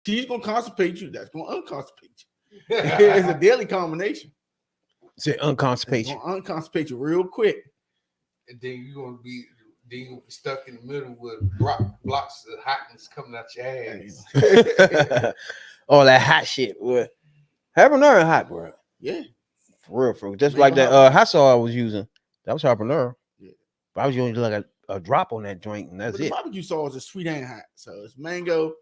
He's gonna constipate you. That's gonna unconstipate you. It's a deadly combination. Say unconstipation. It's gonna unconstipate you real quick. And then you're gonna be stuck in the middle with blocks of hotness coming out your ass. All that hot shit. What? Habanero hot, bro. Yeah. For real. Just like that hot sauce I was using. That was habanero. Yeah. But I was using like a drop on that joint, and that's but it. The barbecue sauce is sweet and hot. So it's mango.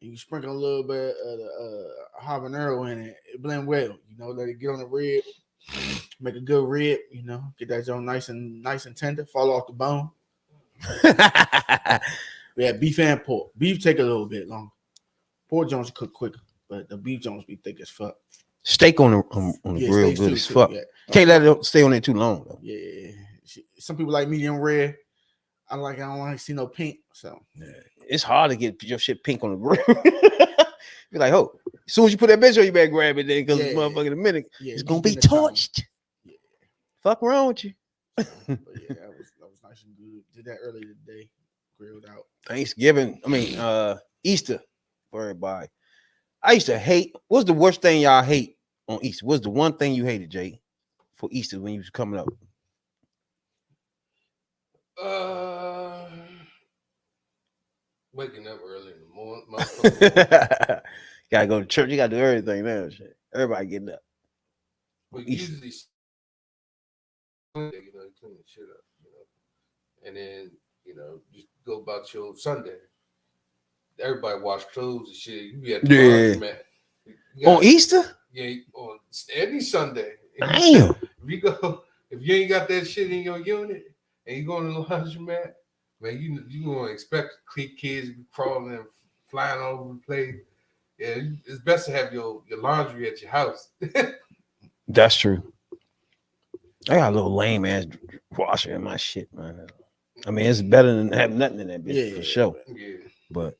And you sprinkle a little bit of the habanero in it. It blend well. You know, let it get on the rib. Make a good rib. You know, get that joint nice and tender. Fall off the bone. Yeah, beef and pork. Beef take a little bit longer. Pork joints cook quicker, but the beef joints be thick as fuck. Steak on the grill good as fuck. Yeah. Can't let it stay on there too long though. Yeah. Some people like medium rare. I don't like to see no pink. So yeah. It's hard to get your shit pink on the grill. You're like, oh, as soon as you put that bitch on, you better grab it then because motherfucker in a minute it's gonna be torched. Yeah. Fuck wrong with you. But yeah, that was nice and good. Did that earlier today. Grilled out. Thanksgiving. Easter for everybody. I used to hate. What's the worst thing y'all hate on Easter? What's the one thing you hated, Jay, for Easter when you was coming up? Waking up early in the morning. Gotta go to church. You gotta do everything now. Shit. Everybody getting up. But usually, you clean the shit up, and then just go about your Sunday. Everybody wash clothes and shit. You be at the laundromat. On Easter? Yeah, on any Sunday. Damn. If you ain't got that shit in your unit and you go to the laundromat, man, you gonna expect kids to be crawling and flying all over the place. Yeah, it's best to have your laundry at your house. That's true. I got a little lame ass washer in my shit, man. I mean, it's better than having nothing in that bitch for sure. Yeah. But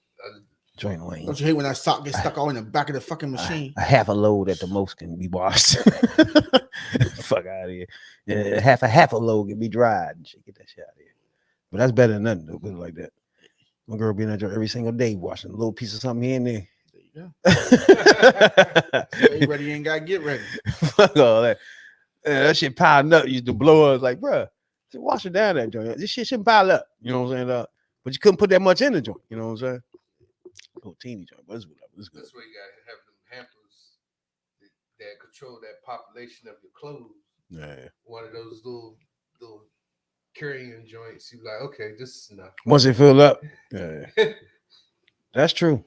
joint lane. Don't you hate when that sock gets stuck all in the back of the fucking machine? A half a load at the most can be washed. Fuck out of here. Yeah, half a load can be dried and shit. Get that shit out of here. But that's better than nothing, though, good like that. My girl be in that joint every single day washing a little piece of something here and there. There you go. Stay ready, you ain't gotta get ready. Fuck all that. Yeah, that shit piling up. Used to blow us like, bro, wash it down that joint. This shit shouldn't pile up. You know what I'm saying? But you couldn't put that much in the joint. You know what I'm saying? Little teeny joint. But it's good. That's why you gotta have them hampers that control that population of your clothes. Yeah. One of those little carrying joints. You like, okay, this is enough. Once it fill up. Yeah. That's true.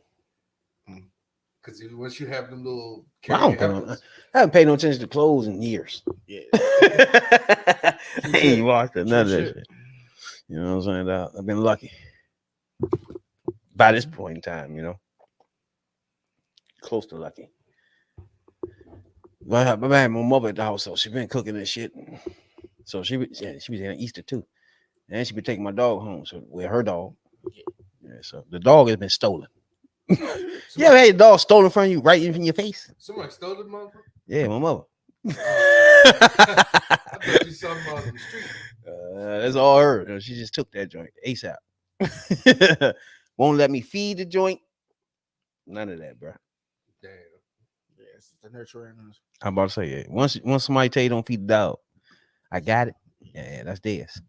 Because once you have them little I haven't paid no attention to clothes in years. Yeah. I ain't washed none of that shit. You know what I'm saying? I've been lucky. By this point in time, close to lucky. But I had my mother at the house, so she been cooking this shit. So she was in Easter too, and she been taking my dog home. So with her dog, so the dog has been stolen. You ever had your dog stolen from you right in your face? Somebody stole it, mother? Yeah, my mother. I thought you saw him out on the street. That's all her. She just took that joint ASAP. Won't let me feed the joint. None of that, bro. Damn. Yeah, it's the nurturing. I'm about to say it. Once somebody tell you don't feed the dog, I got it. Yeah, that's theirs.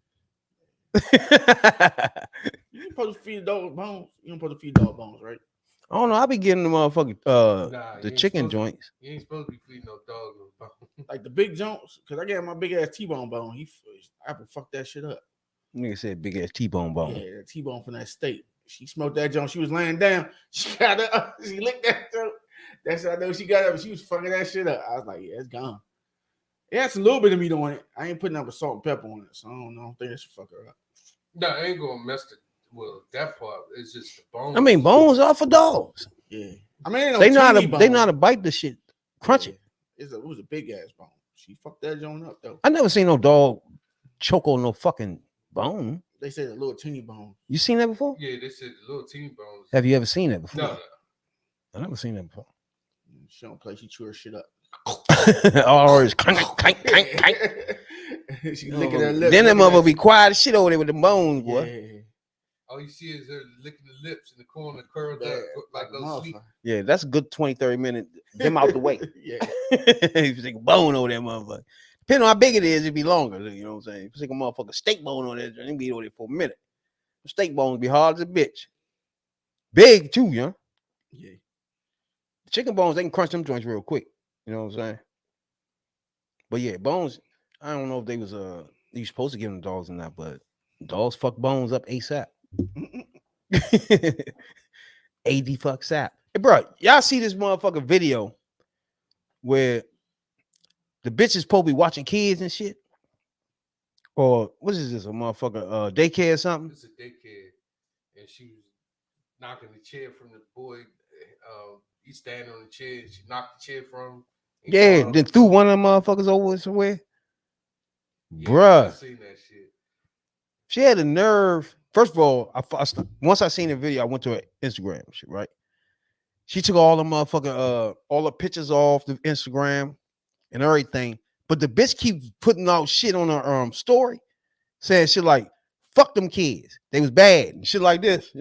You ain't supposed to feed dog bones. You don't supposed to feed dog bones, right? I don't know. I be getting the motherfucking the chicken joints. You ain't supposed to be feeding no dog no bone. Like the big joints, because I got my big ass T-bone bone. Apple fucked that shit up. Nigga said big ass T-bone bone. Yeah, T-bone from that steak. She smoked that joint. She was laying down. She got up. She licked that joint. That's how I know she got up. She was fucking that shit up. I was like, yeah, it's gone. It has a little bit of meat on it. I ain't putting up a salt and pepper on it, so I don't think it should fuck her up. No, I ain't gonna mess it. Well, that part is just the bones. I mean, bones are for dogs. Yeah, I mean, they know how to bite the shit, crunch it. It was a big ass bone. She fucked that joint up though. I never seen no dog choke on no fucking bone. They said a little teeny bone. You seen that before? Yeah, they said the little teeny bones. Have you ever seen that before? No. I never seen that before. She don't play. She chew her shit up. All is clank. She licking her lips. Then that mother be quiet as shit over there with the bones, boy. Yeah. All you see is her licking the lips in the corner curled Bad, up like a no sleep. motherfucker. Yeah, that's a good 20, 30 minutes. Them out the way. Yeah. If you stick a bone on that motherfucker. Depending on how big it is, it'd be longer. You know what I'm saying? If you stick a motherfucker steak bone on it, it'd be on it for a minute. The steak bones be hard as a bitch. Big too, you know? Yeah. Chicken bones, they can crunch them joints real quick. You know what I'm saying? But yeah, bones, I don't know if they was you supposed to give them dogs or not, but dogs fuck bones up ASAP. AD fuck sap. Hey, bro, y'all see this motherfucker video where the bitch is supposed to be watching kids and shit? Or what is this? A motherfucker daycare or something? It's a daycare, and she was knocking the chair from the boy. He's standing on the chair, and she knocked the chair from him. Yeah, then threw one of them motherfuckers over somewhere. Yeah, Bruh. I seen that shit. She had the nerve. First of all, once I seen the video, I went to her Instagram shit, right? She took all the motherfucker, all the pictures off the Instagram and everything. But the bitch keep putting out shit on her story, saying shit like, fuck them kids. They was bad and shit like this.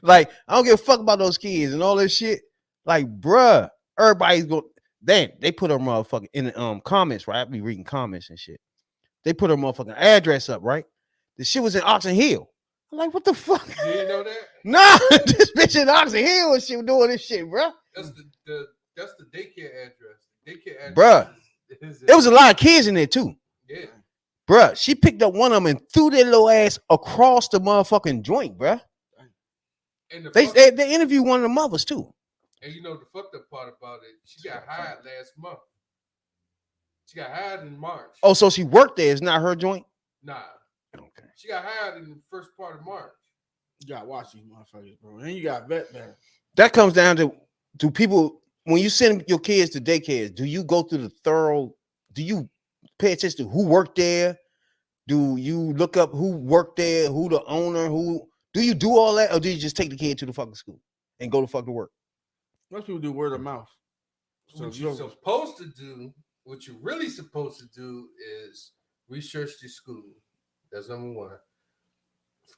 Like, I don't give a fuck about those kids and all this shit. Like, bruh, everybody's going. Then they put her motherfucking in the comments, right? I be reading comments and shit. They put her motherfucking address up, right? The shit was in Oxon Hill. I'm like, what the fuck? You didn't know that? Nah, this bitch in Oxon Hill and shit doing this shit, bruh. That's the daycare address. Daycare address. Bruh. Is There was a lot of kids in there too. Yeah. Bruh, she picked up one of them and threw their little ass across the motherfucking joint, bruh. And They interviewed one of the mothers too. And you know the fucked up part about it, she got hired last month. She got hired in March. Oh, so she worked there. It's not her joint? Nah. Okay. She got hired in the first part of March. You gotta watch these motherfuckers, bro. And you got vet better. That comes down to, do people, when you send your kids to daycares, do you go through the thorough, do you pay attention to who worked there? Do you look up who worked there, who the owner, do you do all that? Or do you just take the kid to the fucking school and go to fucking work? Most people do word of mouth. So What you're supposed to do, what you're really supposed to do is research the school. That's number one.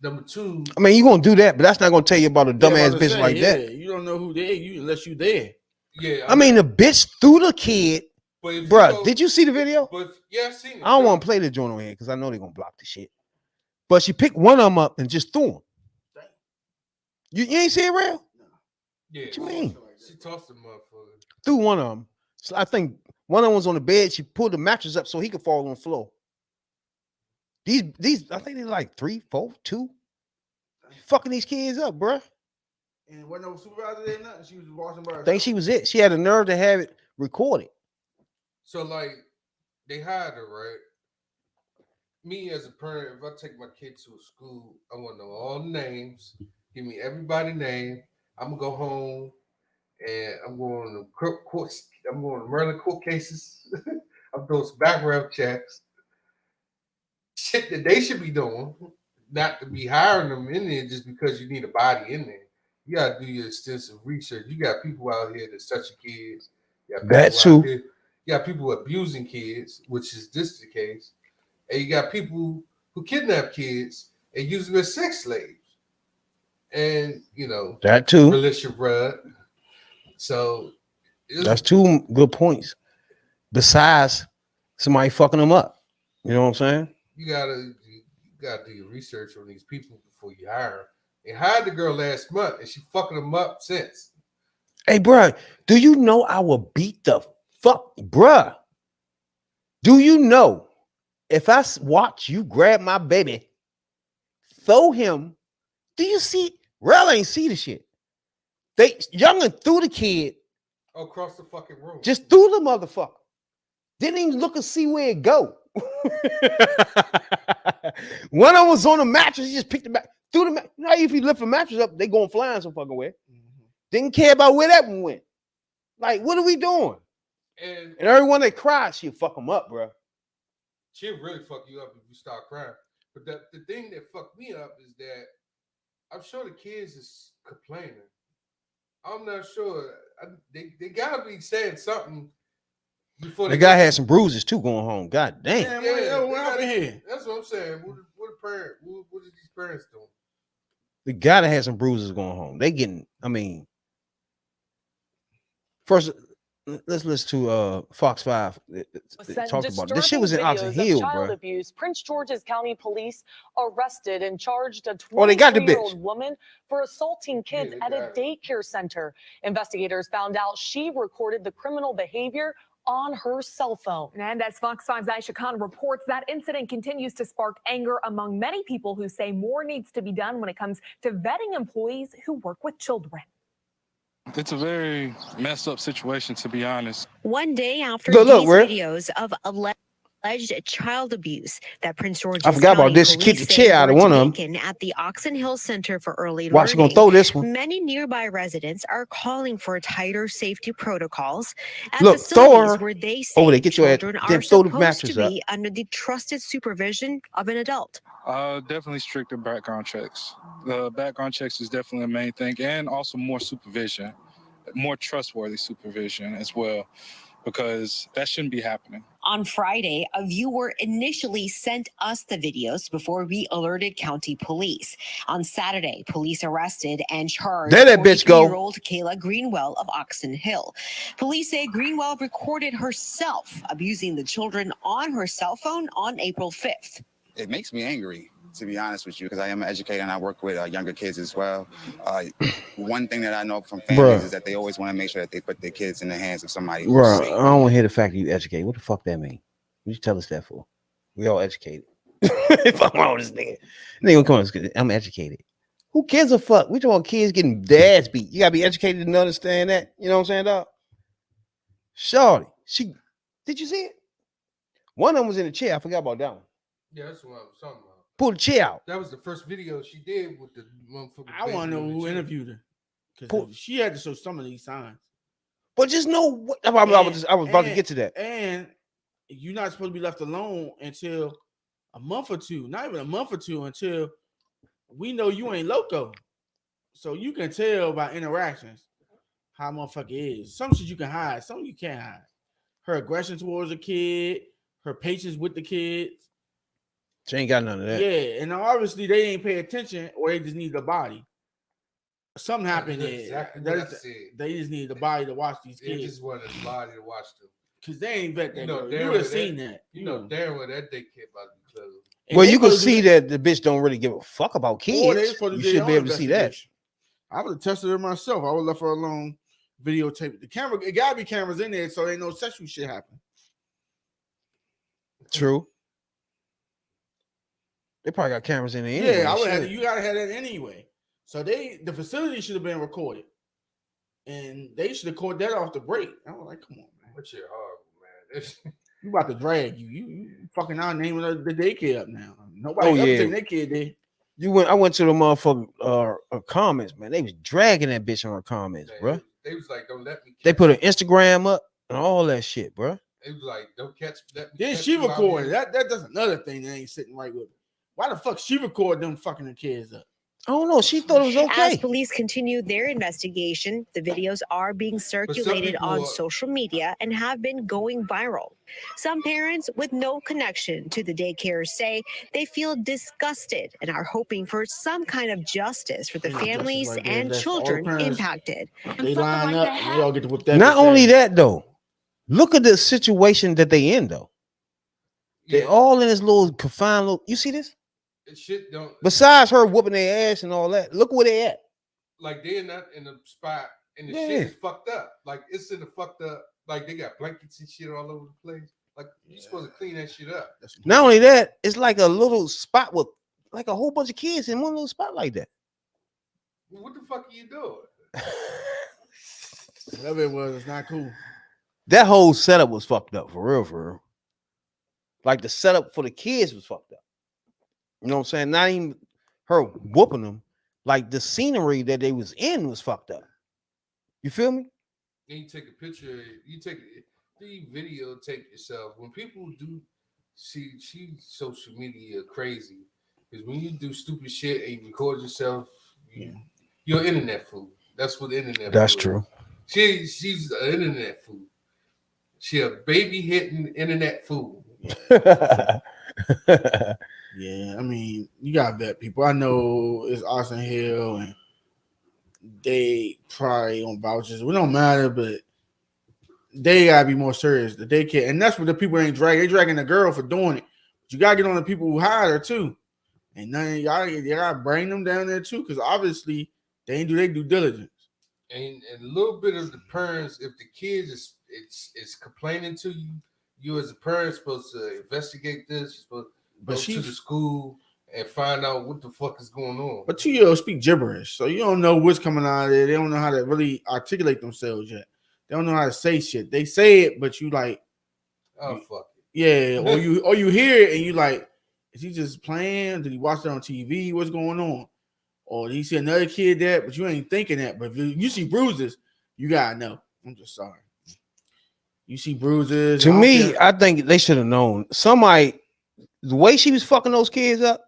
Number two. I mean, you're going to do that, but that's not going to tell you about a dumbass bitch like that. You don't know who they unless you there. Yeah. I mean, the bitch threw the kid. Bruh, did you see the video? But yeah, I seen it. I don't want to play the joint on here because I know they're going to block the shit. But she picked one of them up and just threw him. You ain't see it, real? Yeah. What you mean? She tossed the motherfucker. Threw one of them. So I think one of them was on the bed. She pulled the mattress up so he could fall on the floor. These, I think they're like 3, 4, 2. Fucking these kids up, bruh. And wasn't no supervisor there, nothing. She was watching by herself. I think she was it. She had a nerve to have it recorded. So, like, they hired her, right? Me as a parent, if I take my kid to a school, I want to know all the names. Give me everybody's name. I'm gonna go home and I'm going to court. I'm going to murder court cases. I'm doing some background checks. Shit that they should be doing, not to be hiring them in there just because you need a body in there. You gotta do your extensive research. You got people out here that's touching kids. That's true. You got people abusing kids, which is this the case. And you got people who kidnap kids and use them as sex slaves. And, you know, that too. Militia blood. So that's 2 good points. Besides somebody fucking them up. You know what I'm saying? You gotta do your research on these people before you hire them. They hired the girl last month and she fucking them up since. Hey, bro, do you know I will beat the fuck, bruh? Do you know if I watch you grab my baby, throw him? Do you see? Rel ain't see the shit. They youngin threw the kid across the fucking room. Just threw the motherfucker. Didn't even look and see where it go. One of them was on the mattress. He just picked it back, threw the mattress. You know, if you lift a mattress up, they going flying some fucking way. Didn't care about where that one went. Like, what are we doing? And everyone that cries, she'll fuck them up, bro. She'll really fuck you up if you start crying. But the thing that fucked me up is that I'm sure the kids is complaining. I'm not sure. They gotta be saying something before the guy had some bruises too going home. God damn. Yeah, what happened here? That's what I'm saying. What are these parents doing? The guy that had some bruises going home. They getting. I mean, first let's listen to Fox 5. It talked about it. This shit was in Oxon Hill, child bro. abuse. Prince George's County Police arrested and charged a Oh, they got the 23-year-old bitch. woman for assaulting kids at a daycare center. Investigators found out she recorded the criminal behavior on her cell phone. And as Fox 5's Aisha Khan reports, that incident continues to spark anger among many people who say more needs to be done when it comes to vetting employees who work with children. It's a very messed up situation, to be honest. One day after Look, these where? videos of alleged child abuse that Prince George's I forgot about County this. She kicked the police chair say out of were one of them. taken at the Oxon Hill Center for Early Watch, she Learning. gonna throw this one. Many nearby residents are calling for tighter safety protocols at Look, throw facilities her where they say over there. Get your ass. children Then are throw the supposed mattress to up. be under the trusted supervision of an adult. Definitely stricter background checks. The background checks is definitely a main thing, and also more supervision, more trustworthy supervision as well, because that shouldn't be happening. On Friday, a viewer initially sent us the videos before we alerted county police. On Saturday, police arrested and charged There that bitch go. 43-year-old Kayla Greenwell of Oxon Hill. Police say Greenwell recorded herself abusing the children on her cell phone on April 5th. It makes me angry, to be honest with you, because I am an educator and I work with younger kids as well. One thing that I know from families is that they always want to make sure that they put their kids in the hands of somebody who's Bro, safe. I don't want to hear the fact that you educate. What the fuck that mean? What you tell us that for? We all educated. If I'm wrong with this nigga come on, I'm educated. Who cares a fuck? We talking about kids getting their ass beat. You gotta be educated to understand that. You know what I'm saying, dog? Shorty, did you see it? One of them was in the chair. I forgot about that one. Yeah, that's what I was talking about. Pull the chair out. That was the first video she did with the motherfucker. I want to know who interviewed her because she had to show some of these signs. But just know what I was about to get to that. And you're not supposed to be left alone until a month or two, not even a month or two, until we know you ain't loco. So you can tell by interactions how motherfucker is. Some shit you can hide, some you can't hide. Her aggression towards a kid, her patience with the kids. She ain't got none of that. Yeah, and obviously they ain't pay attention or they just need the body. Something happened there. Exactly what I said. They just need the body to watch these They kids. just wanted the body to watch them. Because they ain't bet that. You know, girl. You would have seen that. You know damn well that daycare about to be closed. And Well, they you can supposed to see do that the bitch don't really give a fuck about Or they kids. supposed to You do should their be own able to see that. investigation. I would have tested her myself. I would have left her alone, videotape the camera. It gotta be cameras in there so they know sexual shit happen. True. They probably got cameras in there anyway. Yeah, I would have. Shit. You gotta have that anyway. So the facility should have been recorded, and they should have caught that off the break. I was like, come on, man. What shit horrible, man. You about to drag you. You fucking out naming the daycare up now. Nobody Oh, ever yeah. taking their kid there. I went to the motherfucking comments, man. They was dragging that bitch on her comments, Man, bro. They was like, don't let me. They put her Instagram up and all that shit, bro. They was like, don't catch. Then she recorded. That's another thing that ain't sitting right with her. Why the fuck she record them fucking the kids up? I don't know. She thought it was okay. As police continue their investigation, the videos are being circulated people on are- social media and have been going viral. Some parents with no connection to the daycare say they feel disgusted and are hoping for some kind of justice for the Ain't no justice families right there. and That's all the children parents- impacted. They line up and they all get to whoop that. Not bitch only ass. that though, look at the situation that they in though. They Yeah, all in this little confined little. You see this? it shit don't. Besides her whooping their ass and all that, look where they at. Like they're not in the spot, and the Yeah. shit is fucked up. Like it's in the fucked up. Like they got blankets and shit all over the place. Like you supposed to clean that shit up. That's Not only that, it's like a little spot with like a whole bunch of kids in one little spot like that. What the fuck are you doing? whatever it was, it's not cool. That whole setup was fucked up for real, for real. Like the setup for the kids was fucked up. You know what I'm saying? Not even her whooping them. Like the scenery that they was in was fucked up. You feel me? Then you take a picture. You videotape yourself. When people do see social media crazy, because when you do stupid shit and you record yourself, you're an internet fool. That's what the internet. That's fool is. She's an internet fool. She a baby hitting internet fool. Yeah, I mean, you gotta vet people. I know it's Austin Hill and they probably on vouchers. It don't matter, but they gotta be more serious. The daycare, and that's what the people ain't dragging. They dragging the girl for doing it. But you gotta get on the people who hired her too. And then y'all gotta bring them down there too, because obviously they ain't do their due diligence. And a little bit of the parents, if the kids is complaining to you, you as a parent supposed to investigate this. You're supposed to go to the school and find out what the fuck is going on. But 2-year-olds speak gibberish, so you don't know what's coming out of there. They don't know how to really articulate themselves yet. They don't know how to say shit. They say it, but you like, oh fuck it. Yeah, or you hear it and you like, is he just playing? Did he watch it on TV? What's going on? Or did he see another kid there? But you ain't thinking that. But if you see bruises, you gotta know. I'm just sorry. You see bruises. To me, I think they should have known. Somebody, the way she was fucking those kids up,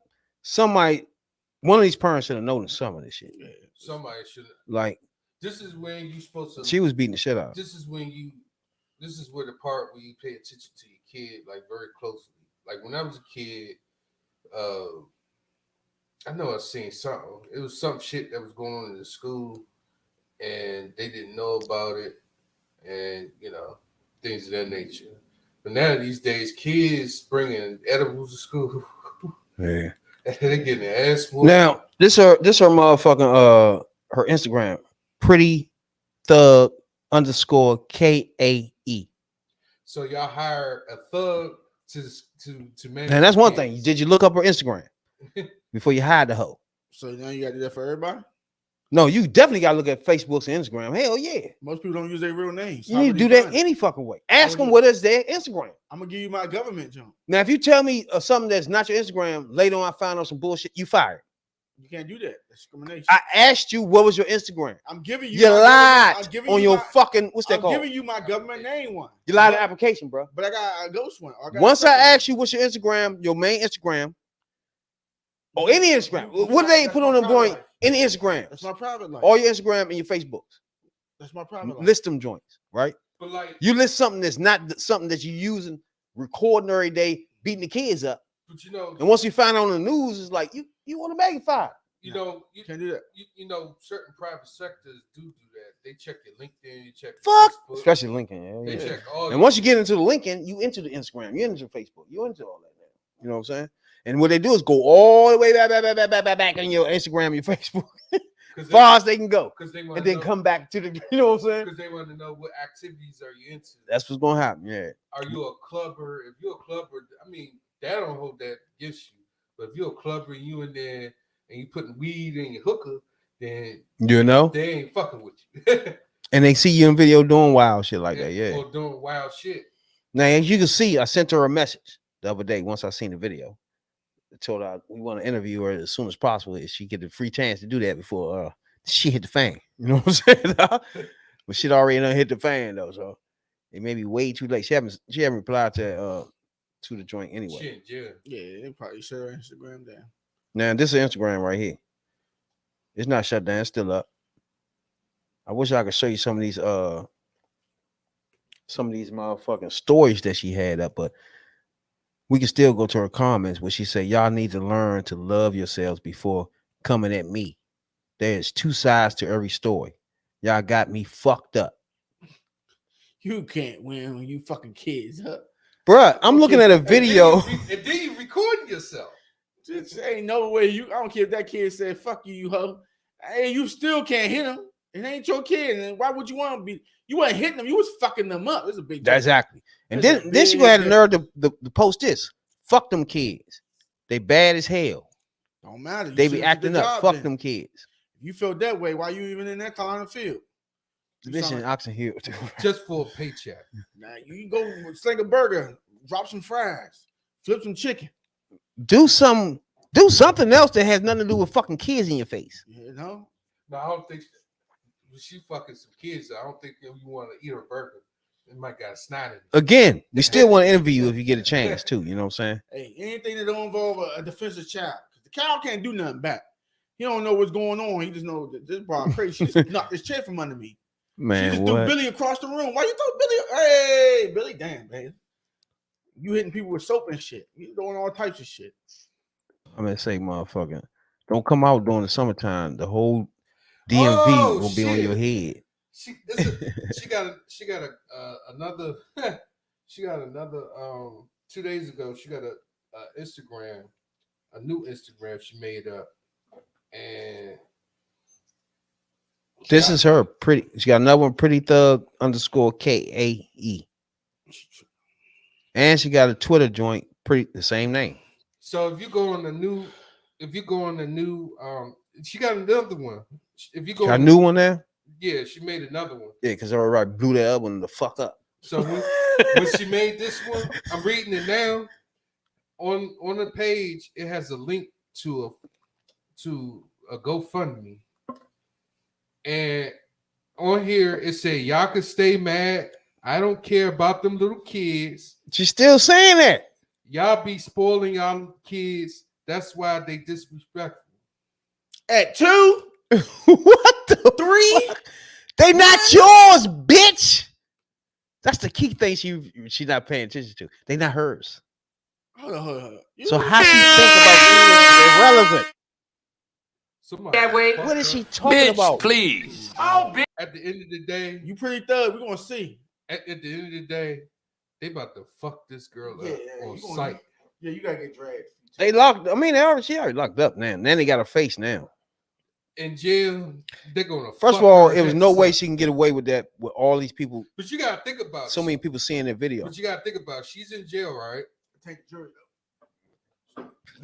one of these parents should have known some of this shit. Somebody should have. Like, this is when you supposed to. She was beating the shit out. This is where the part where you pay attention to your kid like very closely. Like when I was a kid, I know I seen something. It was some shit that was going on in the school, and they didn't know about it, and things of that nature. But now these days, kids bringing edibles to school. Yeah, they getting their ass whooped. Now this her motherfucking her Instagram, pretty thug _KAE. So y'all hired a thug to manage. And that's one thing. Did you look up her Instagram before you hired the hoe? So now you got to do that for everybody? No, you definitely got to look at Facebook's and Instagram. Hell yeah. Most people don't use their real names. You need to do that any fucking way. Ask them what is their Instagram. I'm going to give you my government jump. Now, if you tell me something that's not your Instagram, later on I found out some bullshit, you fired. You can't do that. That's discrimination. I asked you what was your Instagram. I'm giving you. You lied on your fucking, what's that called? I'm giving you my government name one. You lied on the application, bro. But I got a ghost one. Once I asked you what's your Instagram, your main Instagram, or any Instagram, what do they put on them joint? Any Instagram. That's my private life. All your Instagram and your Facebooks. That's my private life. List them joints, right? But like, you list something that's not something that you using, recording every day, beating the kids up. But and once you find out on the news, it's like you want to magnify. You can't do that. You certain private sectors do that. They check your LinkedIn, you check Facebook, especially LinkedIn. Yeah, they check all. And once you get into the LinkedIn, you into the Instagram, you into Facebook, you into all that now. You know what I'm saying? And what they do is go all the way back on your Instagram and your Facebook, as far as they can go, and then come back to the. You know what I'm saying? Because they want to know what activities are you into. That's what's gonna happen. Yeah. Are you a clubber? If you're a clubber, I mean, that don't hold that against you. But if you're a clubber, and you in there and you putting weed in your hooker, then they ain't fucking with you. And they see you in video doing wild shit like that, yeah. Or doing wild shit. Now, as you can see, I sent her a message the other day once I seen the video. I told her we want to interview her as soon as possible if she get the free chance to do that before she hit the fan. You know what I'm saying? But shit already done hit the fan though, so it may be way too late. She haven't replied to the joint anyway. Shit, yeah, they probably shut her Instagram down. Now this is Instagram right here. It's not shut down, it's still up. I wish I could show you some of these motherfucking stories that she had up, but we can still go to her comments where she said, y'all need to learn to love yourselves before coming at me. There's two sides to every story. Y'all got me fucked up. You can't win when you fucking kids, huh? Bruh, I'm looking at a video. And then you recording yourself. Just ain't no way I don't care if that kid said, fuck you, you hoe. Hey, you still can't hit him. It ain't your kid. And why would you want to be? You weren't hitting them. You was fucking them up. It's a big deal. Exactly. And then she had the nerve to post this. Fuck them kids. They bad as hell. Don't matter. They be acting up. Fuck them kids. If you feel that way, why you even in that car on the field? Listen, Oxen Hill. Just for a paycheck. Now you can go sling a burger, drop some fries, flip some chicken. Do something else that has nothing to do with fucking kids in your face. You know? No, I don't think she fucking some kids. I don't think you want to eat her burger. It might got a snot in it. Again, we still want to interview you if you get a chance too. You know what I'm saying? Hey, anything that don't involve a defensive child, because the child can't do nothing back. He don't know what's going on. He just knows that this bro crazy. She just knocked this chair from under me. Man, she just threw Billy across the room. Why you throw Billy? Hey, Billy, damn, man. You hitting people with soap and shit. You doing all types of shit. I'm gonna say, motherfucker, don't come out during the summertime. The whole DMV will be on your head. She got another 2 days ago. She got a Instagram, a new Instagram she made up, and this is her pretty. She got another one, Pretty Thug _KAE, and she got a Twitter joint, pretty the same name. So if you go on the new, she got another one. If you go, got a new one there. Yeah, she made another one. Yeah, because I already blew that other one the fuck up. So when she made this one, I'm reading it now. On the page, it has a link to a GoFundMe, and on here it say y'all can stay mad. I don't care about them little kids. She's still saying that. Y'all be spoiling y'all kids. That's why they disrespectful. At 2, what the 3? They not yours, bitch. That's the key thing she's not paying attention to. They not hers. Hold on. So how she think about kids is irrelevant. That way. What is she talking about? Please. Oh, bitch. At the end of the day, You Pretty Thug. We're gonna see. At the end of the day, they about to fuck this girl up on sight. Yeah, you gotta get dragged. They locked. I mean, she already locked up now. Then they got her face now. In jail, they're gonna. First of all, it was no way she can get away with that with all these people. But you gotta think about so many people seeing that video. But you gotta think about she's in jail, right? Take the jury.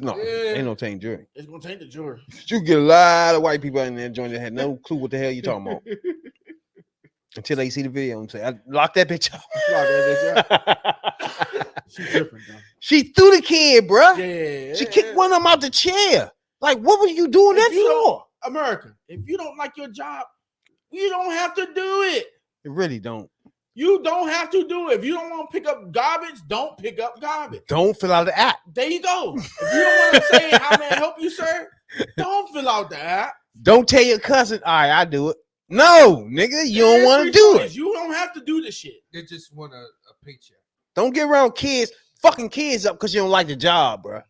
No, ain't no taint jury. It's gonna take the jury. You get a lot of white people in there joining that had no clue what the hell you talking about until they see the video and say, "I locked that bitch up." She's different, though. She threw the kid, bro. Yeah, she kicked one of them out the chair. Like, what were you doing that for? America, if you don't like your job, you don't have to do it. It really don't. You don't have to do it. If you don't want to pick up garbage, don't pick up garbage. Don't fill out the app. There you go. If you don't want to say, "How may I help you, sir?" Don't fill out the app. Don't tell your cousin, "All right, I do it." No, nigga, you don't want to do it. You don't have to do this shit. They just want a paycheck. Don't get around fucking kids up because you don't like the job, bro.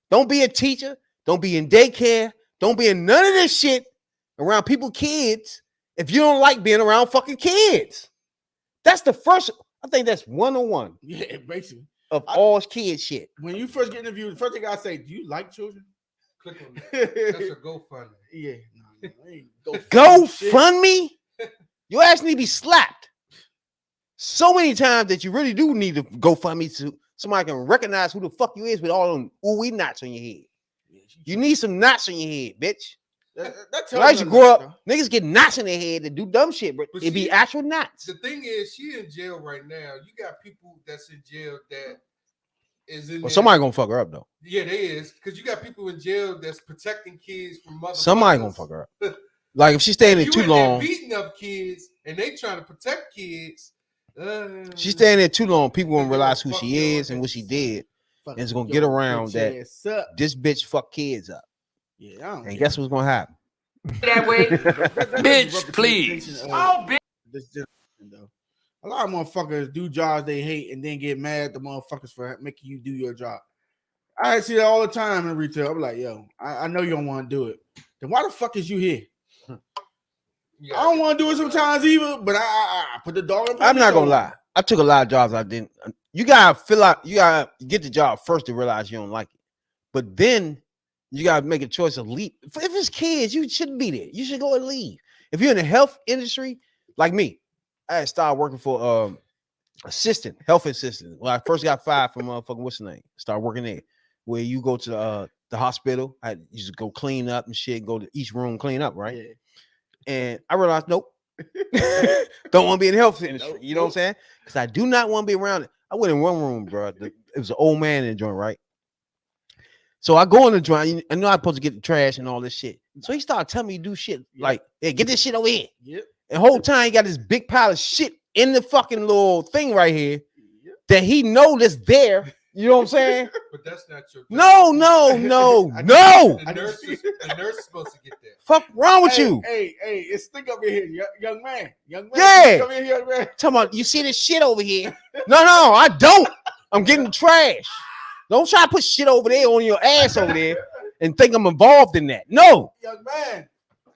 Don't be a teacher. Don't be in daycare. Don't be in none of this shit around kids if you don't like being around fucking kids. That's the first. I think that's 101. Yeah, basically. Of all kid shit. When you first get interviewed, the first thing I say, "Do you like children?" Click on that. That's a GoFundMe. Yeah. GoFundMe? Your ass need to be slapped so many times that you really do need to GoFundMe so somebody can recognize who the fuck you is with all them ooey knots on your head. You need some knots on your head, bitch. When I used to grow up, niggas get knots in their head to do dumb shit, but it be actual knots. The thing is, she in jail right now. You got people that's in jail that is in. Well, somebody gonna fuck her up though. Yeah, they is, because you got people in jail that's protecting kids from mother. Somebody gonna fuck her up. Like if she's staying in too long, beating up kids, and they trying to protect kids. She's staying there too long. People won't realize who she is and what she did, and it's gonna get around that this bitch fuck kids up. Yeah, and guess what's gonna happen? That way, bitch, please. Oh, bitch. This generation, though. A lot of motherfuckers do jobs they hate and then get mad at the motherfuckers for making you do your job. I see that all the time in retail. I'm like, yo, I know you don't want to do it. Then why the fuck is you here? I don't want to do it sometimes either, but I put the dog in. I'm not gonna lie. I took a lot of jobs I didn't. You gotta fill out. You gotta get the job first to realize you don't like it, but then you gotta make a choice of leave. If it's kids, you shouldn't be there. You should go and leave. If you're in the health industry, like me, I had started working for health assistant. When I first got fired from what's the name? Started working there, where you go to the hospital. I used to go clean up and shit. Go to each room, clean up, right? Yeah. And I realized, nope, don't want to be in the health industry. You know what I'm saying? Because I do not want to be around it. I went in one room, bro. It was an old man in the joint, right? So I go in the joint. I know I'm supposed to get the trash and all this shit. So he started telling me to do shit like, "Hey, get this shit over here." Yep. And the whole time he got this big pile of shit in the fucking little thing right here that he know that's there. You know what I'm saying? But that's not your job. No. The nurse is supposed to get that. Fuck wrong with you? Hey, it's stick up in here, young man. Yeah. Come in here, young man. Talking about, you see this shit over here? No, I don't. I'm getting the trash. Don't try to put shit over there on your ass over there. and think I'm involved in that. No. Young man,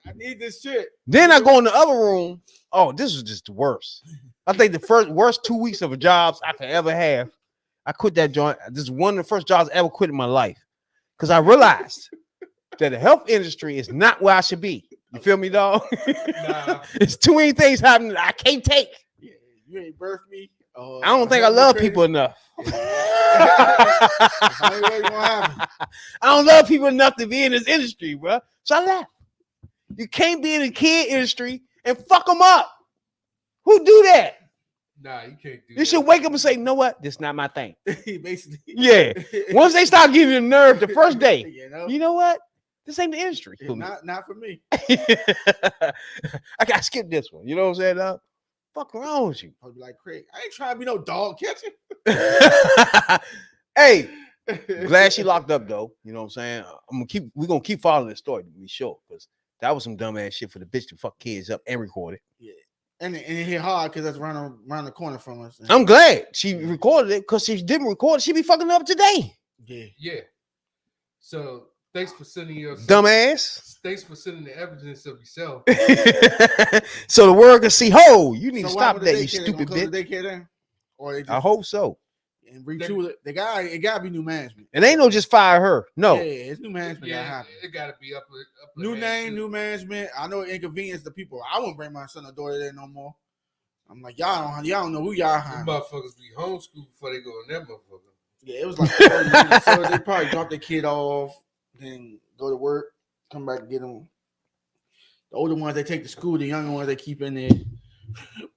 I need this shit. Then I go in the other room. Oh, this was just the worst. I think the worst 2 weeks of a job I could ever have. I quit that joint. This is one of the first jobs I ever quit in my life. Because I realized that the health industry is not where I should be. You feel me, dog? Nah. It's too many things happening that I can't take. Yeah, you ain't birthed me. I don't think I love people enough. I don't love people enough to be in this industry, bro. So I left. You can't be in the kid industry and fuck them up. Who do that? Nah, you can't do that. You should wake up and say, you know what? This is not my thing. Basically. Yeah. Once they start giving you the nerve the first day, you know what? This ain't the industry. Yeah, not for me. I gotta skip this one. You know what I'm saying? Dog? Fuck wrong with you? I'll be like, Craig, I ain't trying to be no dog catcher. Hey, glad she locked up though. You know what I'm saying? We're gonna keep following this story to be sure, because that was some dumbass shit for the bitch to fuck kids up and record it. Yeah. And it hit hard because that's around the corner from us. I'm glad she recorded it, because if she didn't record it, she'd be fucking up today. Yeah. So thanks for sending your dumbass. Thanks for sending the evidence of yourself. So the world can see, ho, you need to stop that, you stupid bitch. bitch. Or they just, I hope so. And retool it. It gotta be new management. And ain't no just fire her. No. Yeah, it's new management. Yeah, it gotta be up new name, new management. I know it inconvenienced the people. I wouldn't bring my son or daughter there no more. I'm like, y'all don't know who y'all hiring. Motherfuckers be homeschooled before they go in that motherfucker. Yeah, it was like 30 minutes. So they probably drop their kid off, then go to work, come back and get them. The older ones they take to school, the younger ones they keep in there.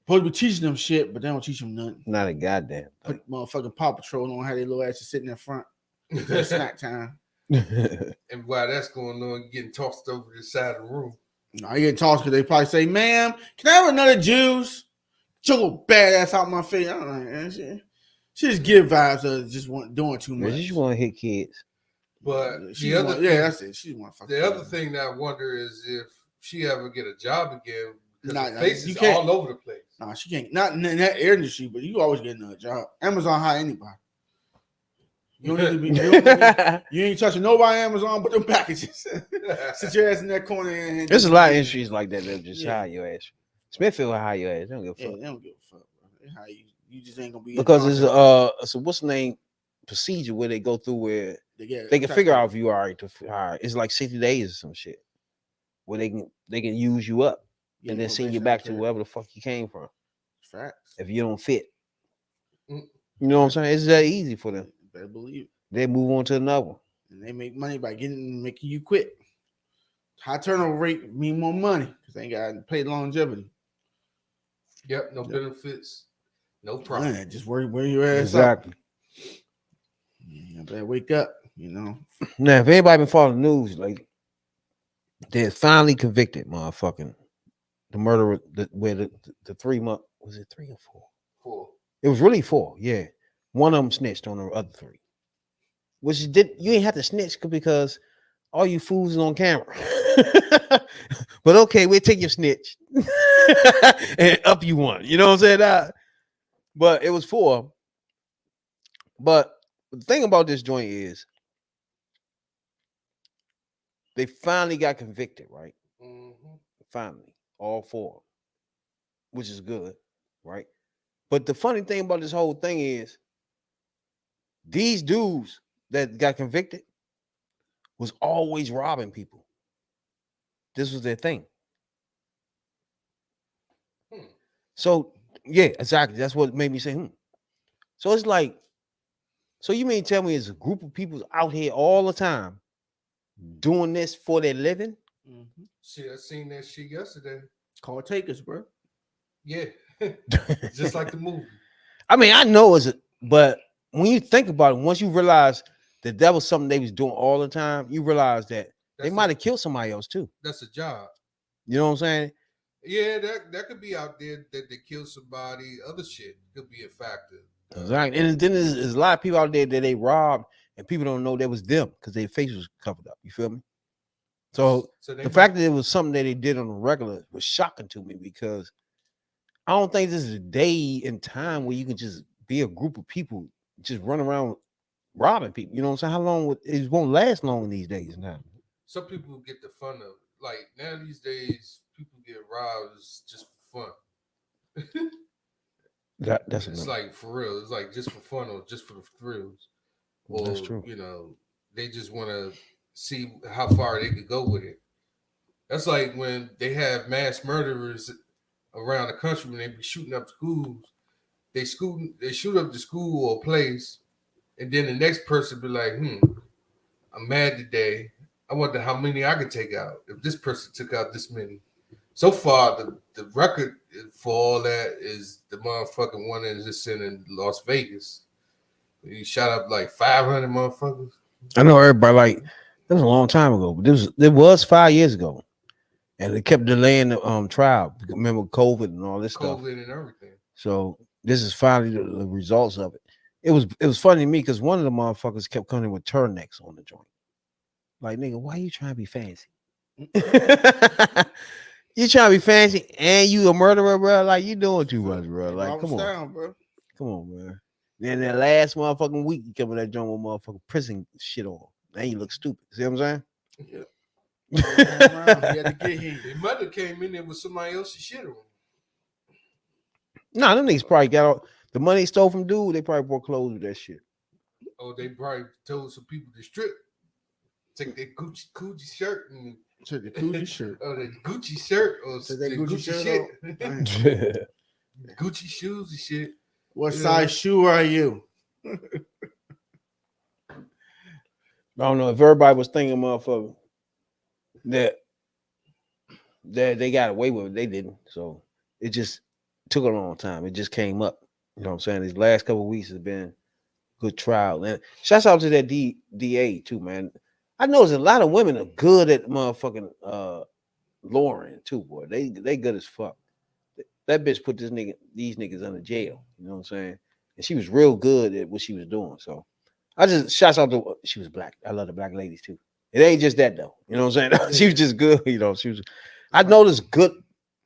Supposed to be teaching them shit, but they don't teach them nothing. Not a goddamn thing. Put motherfucking Paw Patrol on, how they little asses sitting in front. It's snack time. And while that's going on, you're getting tossed over the side of the room. No, I get tossed because they probably say, "Ma'am, can I have another juice?" Choke badass out my face. I'm like, she just give vibes of just doing too much. She just want to hit kids. But that's it. She want the other thing that I wonder is if she ever get a job again. Nah, her face is can't. all over the place. Nah, she can't. Not in that industry, but you always get another job. Amazon hire anybody. You don't need to be. You ain't touching nobody Amazon but them packages. Sit your ass in that corner. There's a lot of industries like that that just hire your ass. Smithfield will hire your ass. They don't give a fuck. Yeah, they don't give a fuck, bro. They hire you. You just ain't gonna be because it's so what's the name procedure where they go through where they can figure out if you are right to hire. It's like 60 days or some shit where they can use you up. And then send you back to wherever the fuck you came from. Facts. If you don't fit. You know what I'm saying? It's that easy for them. Better believe it. They move on to another one. And they make money by making you quit. High turnover rate mean more money because they ain't got to pay longevity. Yep, no benefits, no profit. Man, just where your ass exactly. Up. You better wake up, you know. Now, if anybody been following the news, like they're finally convicted, motherfucking. The murderer, where the 3 month, was it 3 or 4? 4. It was really 4, yeah. One of them snitched on the other 3. Which you ain't have to snitch because all you fools is on camera. But okay, we'll take your snitch and up you one. You know what I'm saying? But it was 4. But the thing about this joint is they finally got convicted, right? Mm-hmm. Finally. All 4, which is good, right? But the funny thing about this whole thing is these dudes that got convicted was always robbing people. This was their thing. So, yeah, exactly. That's what made me say, So it's like, so you mean tell me it's a group of people out here all the time doing this for their living? Mm-hmm. Shit, I seen that shit yesterday. Call takers, bro. Yeah, just like the movie. I mean, I know but when you think about it, once you realize that was something they was doing all the time, you realize that they might have killed somebody else too. That's a job. You know what I'm saying? Yeah, that could be out there that they kill somebody. Other shit could be a factor. Exactly. And then there's a lot of people out there that they robbed and people don't know that was them because their face was covered up. You feel me? So the fact that it was something that they did on the regular was shocking to me because I don't think this is a day and time where you can just be a group of people just run around robbing people. You know what I'm saying? How long it won't last long these days now. Some people get the fun of it. Like now these days, people get robbed just for fun. That's it's enough. like for real. It's like just for fun or just for the thrills. Or That's true. you know, they just want to see how far they could go with it. That's like when they have mass murderers around the country when they be shooting up schools. They shoot up the school or place, and then the next person be like, I'm mad today. I wonder how many I could take out if this person took out this many. So far, the record for all that is the motherfucking one that is just in Las Vegas. He shot up like 500 motherfuckers. I know everybody like that was a long time ago, but it was 5 years ago, and they kept delaying the trial. Remember COVID and all this stuff. COVID and everything. So this is finally the results of it. It was funny to me because one of the motherfuckers kept coming with turtlenecks on the joint. Like, nigga, why you trying to be fancy? You trying to be fancy and you a murderer, bro? Like, you doing too much, bro. Like, come on. Down, bro. Come on, man. Then that last motherfucking week, you come with that joint with motherfucking prison shit on. Now you look stupid. See what I'm saying? Yeah. He had to get him. His mother came in there with somebody else's shit on. Nah, them niggas probably got all the money they stole from dude. They probably bought clothes with that shit. Oh, they probably told some people to strip, take their Gucci shirt and took the Gucci shirt. Or the Gucci shirt or so that Gucci shirt shit. Gucci shoes and shit. What size shoe are you? I don't know if everybody was thinking, motherfucker, that they got away with it. They didn't. So it just took a long time. It just came up. You know what I'm saying? These last couple of weeks has been good trial. And shouts out to that DA too, man. I know there's a lot of women are good at motherfucking Lauren too, boy. They good as fuck. That bitch put these niggas under jail. You know what I'm saying? And she was real good at what she was doing. So I just shouts out to she was black. I love the black ladies too. It ain't just that though. You know what I'm saying? She was just good. You know, she was. I noticed good.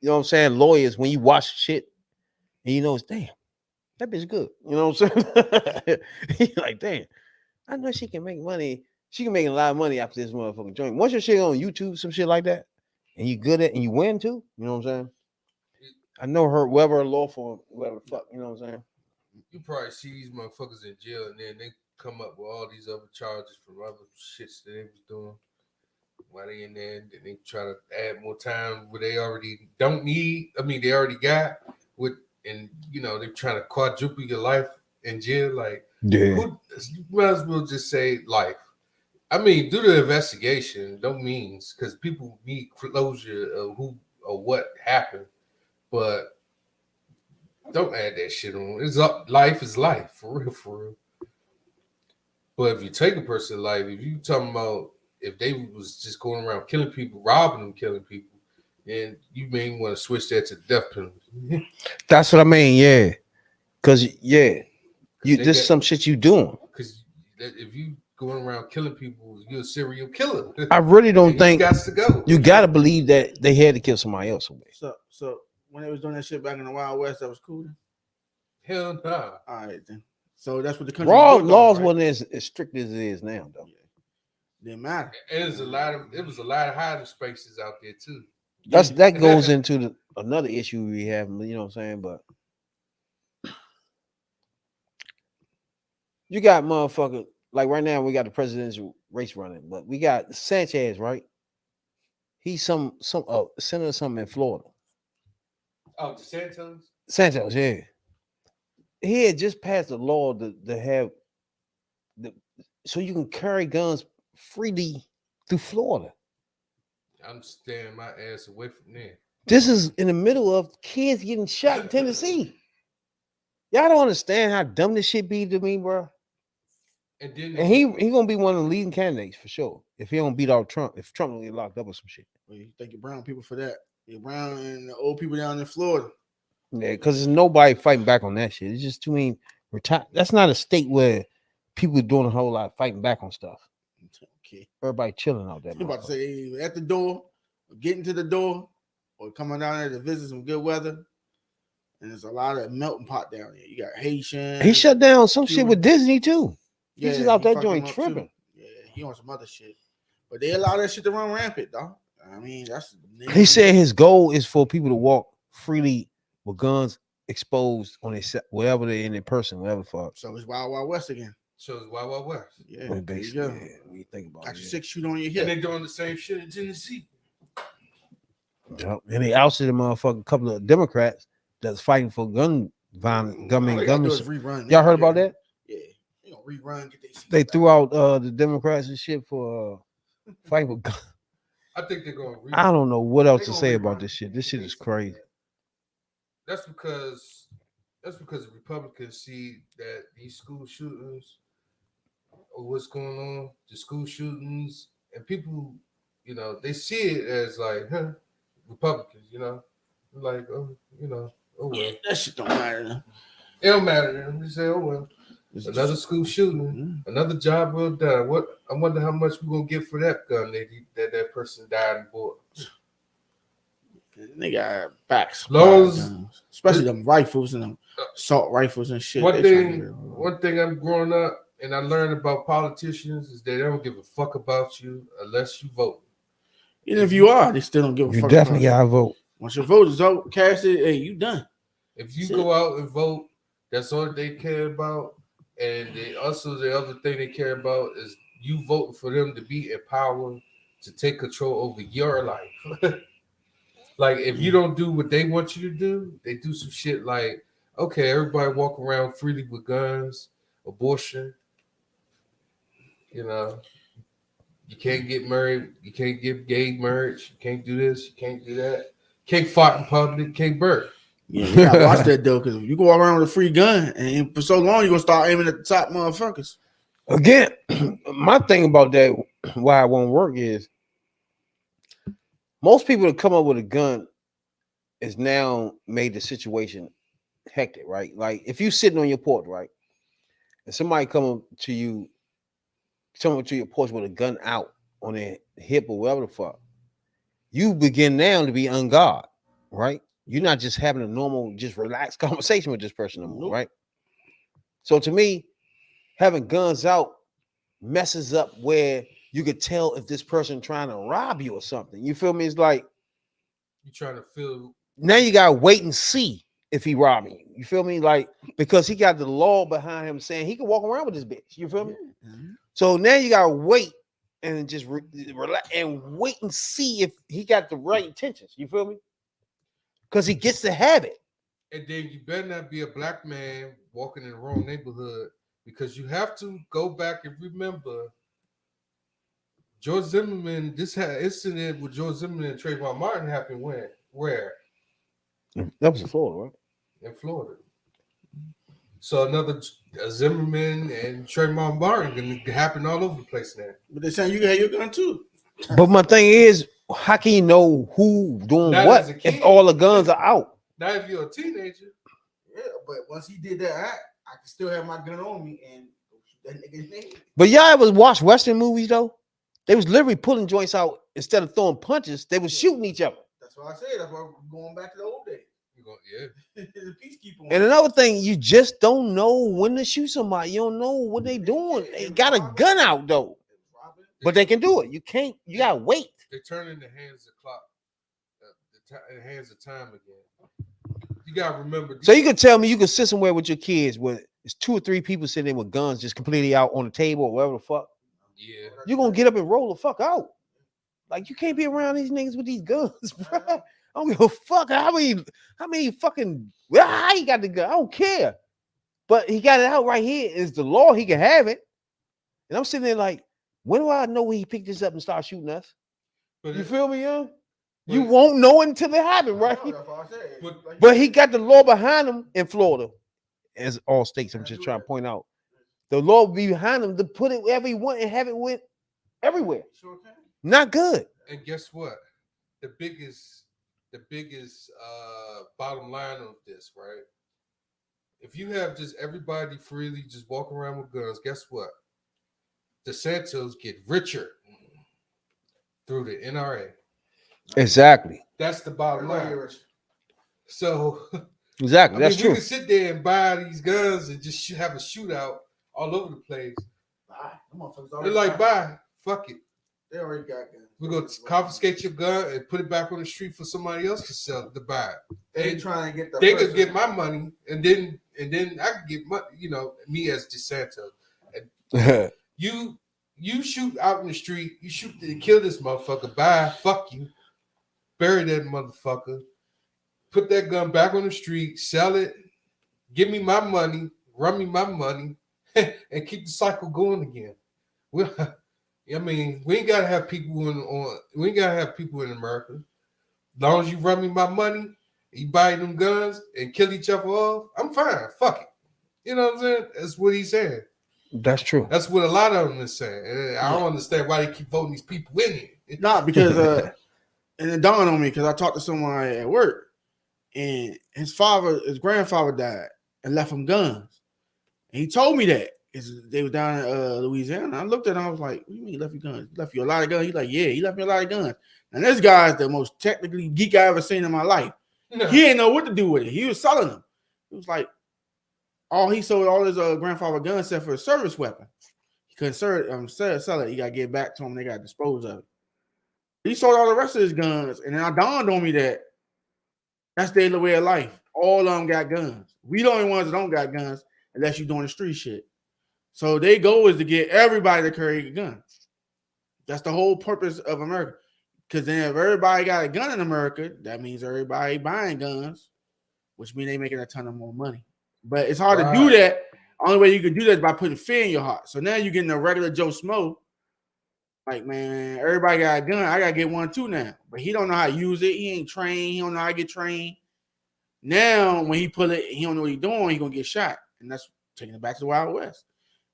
You know what I'm saying? Lawyers when you watch shit, and you know it's damn. That bitch good. You know what I'm saying? You're like, damn. I know she can make money. She can make a lot of money after this motherfucking joint. Once your shit on YouTube, some shit like that, and you good at and you win too. You know what I'm saying? I know her Weber law firm, whatever the fuck, you know what I'm saying? You probably see these motherfuckers in jail and then they come up with all these other charges from other shits that they was doing while they in there. Then they try to add more time where they already don't need. I mean, they already got with, and you know, they're trying to quadruple your life in jail. Like, you might as well just say life. I mean, do the investigation. Don't means because people need closure of who or what happened. But don't add that shit on. It's up. Life is life, for real, for real. But if you take a person's life, if you talking about if they was just going around killing people, robbing them, killing people, then you may want to switch that to death penalty. That's what I mean, yeah. Cause this some shit you doing. Because if you going around killing people, you're a serial killer. I really don't think you got to go. You got to believe that they had to kill somebody else. So when they was doing that shit back in the Wild West, that was cool. Hell no. All right then. So that's what the country laws wasn't as strict as it is now, though. Yeah. Didn't matter. And it was a lot of hiding spaces out there too. That goes into another issue we have. You know what I'm saying? But you got motherfucker like right now we got the presidential race running, but we got Sanchez, right? He's some senator something in Florida. Oh, DeSantis? Santos, yeah. He had just passed a law to have so you can carry guns freely through Florida. I'm staying my ass away from there. This is in the middle of kids getting shot in Tennessee. Y'all don't understand how dumb this shit be to me, bro. And he gonna be one of the leading candidates for sure. If he don't beat out Trump, if Trump don't get locked up or some shit. Well, you thank your brown people for that. Your brown and the old people down in Florida. Yeah, because there's nobody fighting back on that shit. It's just too many That's not a state where people are doing a whole lot of fighting back on stuff. Okay. Everybody chilling out there. I'm about to say at the door, or getting to the door, or coming down there to visit some good weather. And there's a lot of melting pot down there. You got Haitian. He shut down some shit with Disney too. He's just out he that fucking joint him up, too. tripping. Yeah, he on some other shit. But they allow that shit to run rampant, dog. I mean, that's He said his goal is for people to walk freely with guns exposed on their wherever they're in their person, whatever the fuck. So it's Wild Wild West again. So it's Wild Wild West. Yeah, Well, there you basically, go. yeah, when you think about Got it. your Yeah. 6 shoot on your And hip. they doing the same shit in Tennessee. Yep. And they ousted a motherfucking couple of Democrats that's fighting for gun violence, All government they gotta do guns. is rerun. Y'all heard about that? Yeah, they gonna rerun. Get their seats They back. threw out the Democrats and shit for fighting for guns. I think they're going to I don't know what else They to gonna say rerun. about this shit. This shit is crazy. That's because the Republicans see that these school shootings or what's going on, the school shootings, and people, you know, they see it as like, Republicans, you know, like, oh, you know, oh well. That shit don't matter. Now. It don't matter to them. They say, oh well. Another school shooting, another job well done. What I wonder how much we're gonna get for that gun that person died and bought. They got backs, Laws, especially them rifles and them assault rifles and shit. One thing I'm growing up and I learned about politicians is they don't give a fuck about you unless you vote. Even if you are, they still don't give a You fuck. definitely about gotta vote. Once your vote is out, cast it, hey, you done. If you go out and vote, that's all they care about. And they also the other thing they care about is you voting for them to be in power to take control over your life. Like if you don't do what they want you to do, they do some shit like, okay, everybody walk around freely with guns, abortion. You know, you can't get married, you can't get gay marriage, you can't do this, you can't do that, can't fight in public, can't burn. Yeah, you gotta watch that though, because you go around with a free gun, and for so long you're gonna start aiming at the top motherfuckers. Again, my thing about that, why it won't work is most people that come up with a gun is now made the situation hectic, right? Like if you sitting on your porch, right, and somebody come to your porch with a gun out on their hip or whatever the fuck, you begin now to be on guard, right? You're not just having a normal, just relaxed conversation with this person anymore, right? So to me, having guns out messes up where you could tell if this person trying to rob you or something. You feel me? It's like you trying to feel. Now you gotta wait and see if he robbing you. You feel me? Like because he got the law behind him saying he can walk around with this bitch. You feel me? Mm-hmm. So now you gotta wait and just relax and wait and see if he got the right intentions. You feel me? Because he gets to have it. And then you better not be a black man walking in the wrong neighborhood because you have to go back and remember George Zimmerman. This incident with George Zimmerman and Trayvon Martin happened where? That was in Florida, right? In Florida. So another Zimmerman and Trayvon Martin gonna happen all over the place now. But they're saying you can have your gun too. But my thing is, how can you know who doing Not what as a kid. if all the guns are out? Not if you're a teenager. Yeah, but once he did that act, I can still have my gun on me and shoot that nigga's name. But y'all ever watch Western movies though? They was literally pulling joints out instead of throwing punches. They was shooting each other. That's what I said. That's why we're going back to the old days. Yeah. The peacekeeper. And another thing, you just don't know when to shoot somebody. You don't know what they doing. They got a gun out though, but they can do it. You can't. You gotta wait. They turn in the hands of clock, the hands of time again. You gotta remember. So you could tell me you could sit somewhere with your kids where it's 2 or 3 people sitting there with guns just completely out on the table or whatever the fuck. Yeah. You're gonna get up and roll the fuck out. Like you can't be around these niggas with these guns, bro. I don't give a fuck how many fucking how he got the gun. I don't care. But he got it out right here. Is the law, he can have it. And I'm sitting there like, when do I know when he picked this up and start shooting us? But you feel me, young? You won't know until it happens, right? That's what I said. But he got the law behind him in Florida, as all states. I'm just trying to point out. The law be behind him to put it wherever he want and have it went everywhere. Sure can. Not good. And guess what? The biggest bottom line of this, right? If you have just everybody freely just walk around with guns, guess what? The Santos get richer through the NRA. Exactly. That's the bottom line. So exactly, that's we true. can sit there and buy these guns and just have a shootout all over the place. They're like, bye, fuck it. They already got guns. We're gonna confiscate your gun and put it back on the street for somebody else to sell to buy it. They trying to get the they could get my money, and then I could get my, me as DeSanto. You shoot out in the street, you shoot to kill this motherfucker. Bye, fuck you. Bury that motherfucker. Put that gun back on the street, sell it, give me my money, run me my money, and keep the cycle going again. I mean, we ain't gotta have people we ain't gotta have people in America. As long as you run me my money, you buy them guns and kill each other off, I'm fine. Fuck it. You know what I'm saying? That's what he's saying. That's true. That's what a lot of them is saying. And I don't understand why they keep voting these people in here. Not because and it dawned on me because I talked to someone at work, and his grandfather died and left him guns. And he told me that. They were down in Louisiana. I looked at him, I was like, what do you mean he left you guns? He left you a lot of guns? He's like, yeah, he left me a lot of guns. And this guy is the most technically geek I ever seen in my life. No. He didn't know what to do with it. He was selling them. It was like, he sold all his grandfather guns except for a service weapon. He couldn't sell it. He got to get back to him. They got to dispose of it. He sold all the rest of his guns. And then it dawned on me that that's their way of life. All of them got guns. We the only ones that don't got guns unless you're doing the street shit. So their goal is to get everybody to carry a gun. That's the whole purpose of America. Because then if everybody got a gun in America, that means everybody buying guns, which means they making a ton of more money. But it's hard to do that. Only way you can do that is by putting fear in your heart. So now you're getting a regular Joe Smo. Like, man, everybody got a gun. I got to get one too now. But he don't know how to use it. He ain't trained. He don't know how to get trained. Now, when he pull it, he don't know what he's doing. He's going to get shot. And that's taking it back to the Wild West.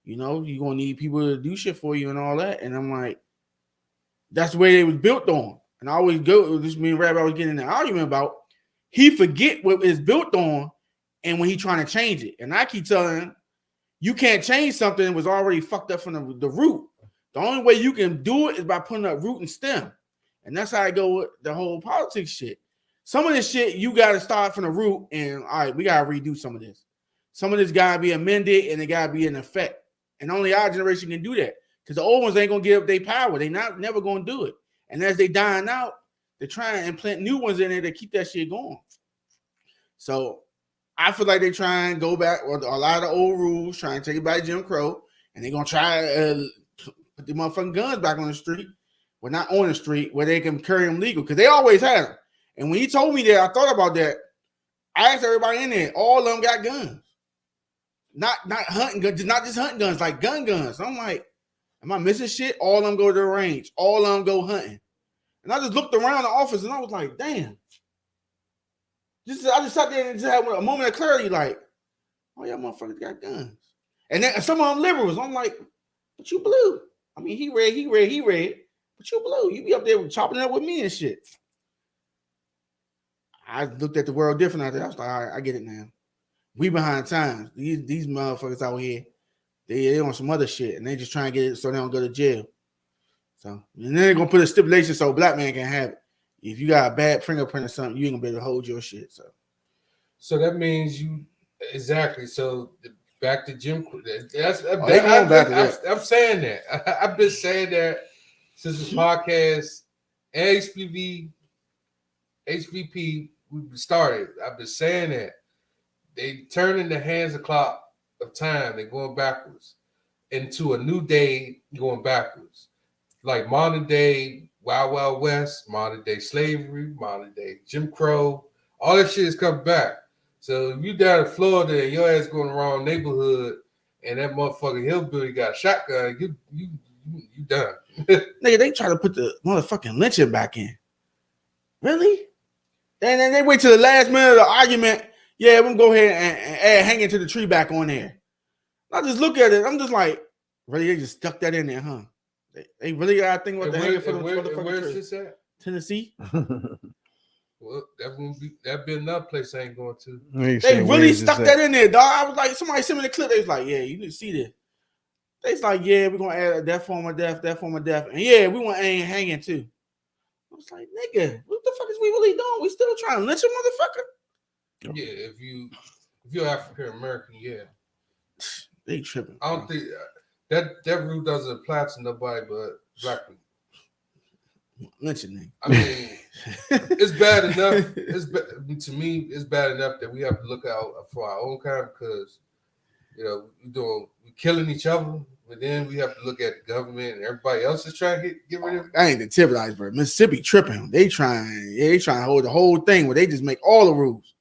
You're going to need people to do shit for you and all that. And I'm like, that's the way they was built on. And I always go, this me and Rabbi was getting in an argument about, he forget what it's built on and when he trying to change it. And I keep telling him, you can't change something that was already fucked up from the root. The only way you can do it is by putting up root and stem. And that's how I go with the whole politics shit. Some of this shit, you got to start from the root and, all right, we got to redo some of this. Some of this got to be amended and it got to be in effect. And only our generation can do that because the old ones ain't going to give up their power. They never going to do it. And as they dying out, they're trying to implant new ones in there to keep that shit going. So I feel like they try and go back with a lot of old rules, trying to take it back to Jim Crow, and they're going to try to put the motherfucking guns back on the street. Well, not on the street, where they can carry them legal because they always had them. And when he told me that, I thought about that. I asked everybody in there, all of them got guns. Not hunting guns, not just hunting guns, like guns. I'm like, am I missing shit? All of them go to the range. All of them go hunting. And I just looked around the office and I was like, damn. I just sat there and just had a moment of clarity, like, oh, y'all motherfuckers got guns. And then some of them liberals. I'm like, but you blue. I mean, he red. But you blue. You be up there chopping it up with me and shit. I looked at the world different out there. I was like, all right, I get it now. We behind times. These motherfuckers out here, they on some other shit, and they just trying to get it so they don't go to jail. So, and then they're gonna put a stipulation so a black man can have it. If you got a bad fingerprint or something, you ain't gonna be able to hold your shit. So that means you exactly. So back to Jim. I'm saying that. I've been saying that since this podcast and HVP we started. I've been saying that. They turning the hands of clock of time. They're going backwards into a new day going backwards. Like modern day Wild Wild West, modern day slavery, modern day Jim Crow. All that shit is coming back. So if you down in Florida and your ass going to the wrong neighborhood and that motherfucking hillbilly got a shotgun, you done. Nigga, they try to put the motherfucking lynching back in. Really? And then they wait till the last minute of the argument. Yeah, we're going to go ahead and add hanging to the tree back on there. I just look at it. I'm just like, really? They just stuck that in there, huh? They really got a thing with the hanging for the fucking where's tree. This at? Tennessee. Well, that'd be another place I ain't going to. They really stuck that in there, dog. I was like, somebody sent me the clip. They was like, yeah, you need to see this. They was like, yeah, we're going to add that form of death. And yeah, we want to hanging too. I was like, nigga, what the fuck is we really doing? We still trying to lynch a motherfucker? Yeah, if you're African American, yeah, they tripping. I don't think That rule doesn't apply to nobody but black people. Lynching. I mean, it's bad enough. To me, it's bad enough that we have to look out for our own kind because we're killing each other, but then we have to look at the government and everybody else is trying to get rid of it. That ain't the tip of the iceberg. Mississippi tripping. They trying to hold the whole thing where they just make all the rules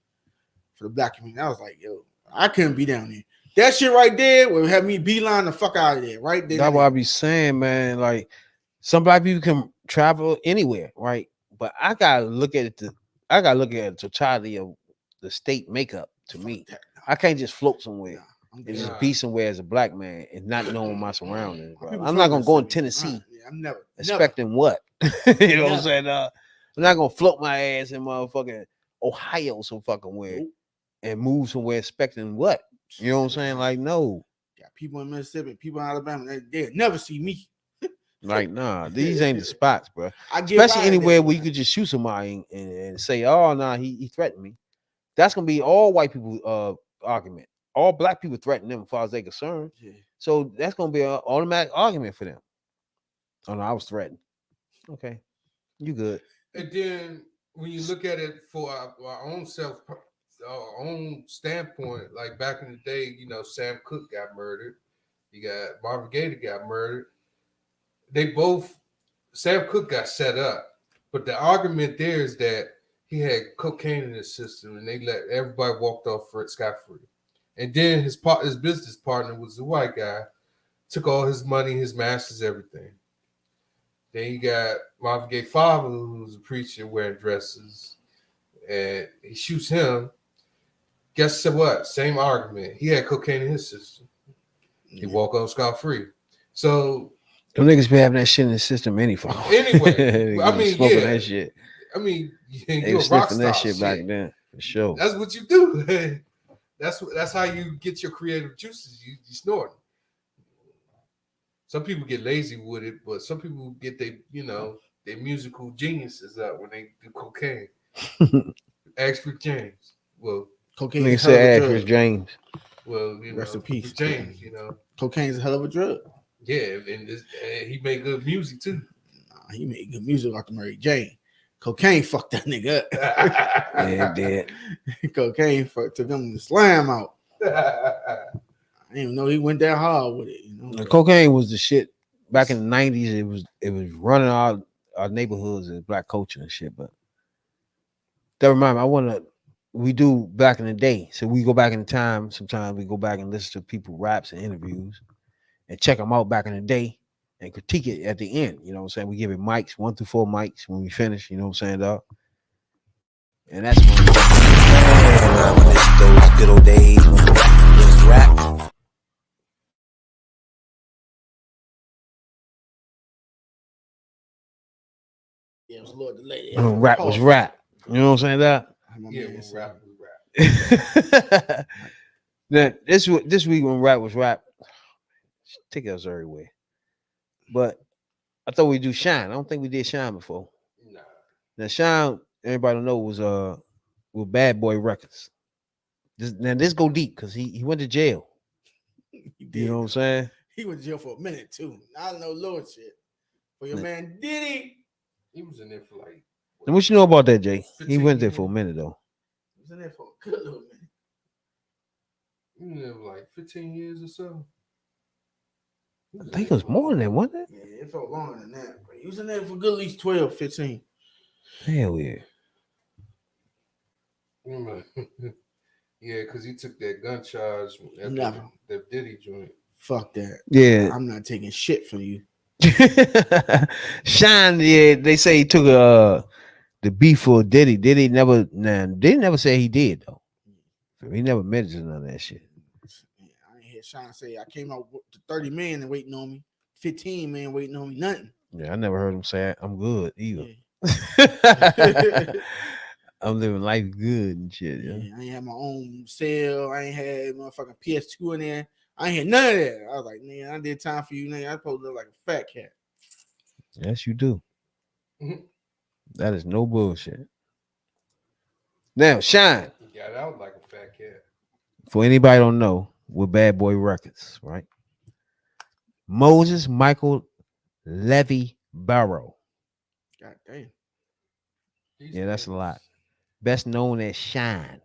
for the black community. I was like, yo, I couldn't be down there. That shit right there would have me beeline the fuck out of there, right there. That's what I be saying, man. Like some black people can travel anywhere, right? But I gotta look at it. I gotta look at the totality of the state makeup. To me, I can't just float somewhere and just be somewhere as a black man and not knowing my surroundings. Bro. I'm not gonna go in Tennessee I'm never expecting what. You know what I'm saying? I'm not gonna float my ass in motherfucking Ohio some fucking way and move somewhere expecting what. You know what I'm saying? Like, no. Got people in Mississippi, people in Alabama, they'll never see me. Like, nah, these ain't the spots, bro. I get Especially right anywhere there, where you could just shoot somebody and say, oh, nah, he threatened me. That's gonna be all white people argument. All black people threaten them as far as they're concerned. Yeah. So that's gonna be an automatic argument for them. Oh no, I was threatened. Okay, you good. And then when you look at it for our own self, our own standpoint, like back in the day, Sam Cooke got murdered. You got Marvin Gaye got murdered. Sam Cooke got set up, but the argument there is that he had cocaine in his system, and they let everybody walked off scot-free. And then his business partner was the white guy, took all his money, his masters, everything. Then you got Marvin Gaye's father, who's a preacher wearing dresses, and he shoots him. Guess what? Same argument. He had cocaine in his system. He walked off scot-free. So them niggas be having that shit in the system anyway. I mean, smoking that shit. I mean, they you're were a rock sniffing star that shit back then for sure. That's what you do. That's how you get your creative juices. You snort. Some people get lazy with it, but some people get their musical geniuses out when they do cocaine. Ask Rick James. Well, cocaine is a hell of a drug. James. Well, rest in peace, James. Cocaine's a hell of a drug. Yeah, and he made good music too. Nah, he made good music after Mary Jane. Cocaine fucked that nigga up. Yeah, it did. Cocaine took him to slam out. I didn't even know he went that hard with it. Cocaine was the shit back in the 90s. It was running our neighborhoods and black culture and shit. But that remind me, we do back in the day. So we go back in time. Sometimes we go back and listen to people raps and interviews and check them out back in the day and critique it at the end. You know what I'm saying? We give it mics, 1 through 4 mics when we finish. You know what I'm saying, dog? And that's when we miss those good old days when the rap. Yeah, it was a little delayed. Rap was rap. You know what I'm saying, that? Yeah, rap was rap. Now, this week when rap was rap, take us everywhere. But I thought we'd do Shine. I don't think we did Shine before. Nah. Now Shine, everybody don't know, was with Bad Boy Records. This go deep because he went to jail. You know what I'm saying? He went to jail for a minute too. I don't know Lord shit. For your man Diddy. He was in there for like. And what you know about that, Jay? He went there for a minute though. He was in there for a good little minute. He was in there for like 15 years or so. I think it was more than that, wasn't it? Yeah, it felt longer than that. But he was in there for good at least 12, 15. Hell yeah. Yeah, because he took that gun charge after the Diddy joint. Fuck that. Yeah. I'm not taking shit from you. Shine, yeah, they say he took the beef for Diddy. Diddy never say he did though. He never mentioned none of that shit. Yeah, I ain't hear Shine say I came out to 30 million and waiting on me, 15 million waiting on me, nothing. Yeah, I never heard him say I'm good either. Yeah. I'm living life good and shit. Yeah. I ain't had my own cell. I ain't had motherfucking PS2 in there. I ain't had none of that. I was like, man, I did time for you, nigga. I supposed to look like a fat cat. Yes, you do. That is no bullshit. Now, Shine. Yeah, that was like a fat cat. For anybody don't know, with Bad Boy Records, right? Moses Michael Levy Barrow. God damn. Yeah, that's a lot. Best known as Shine,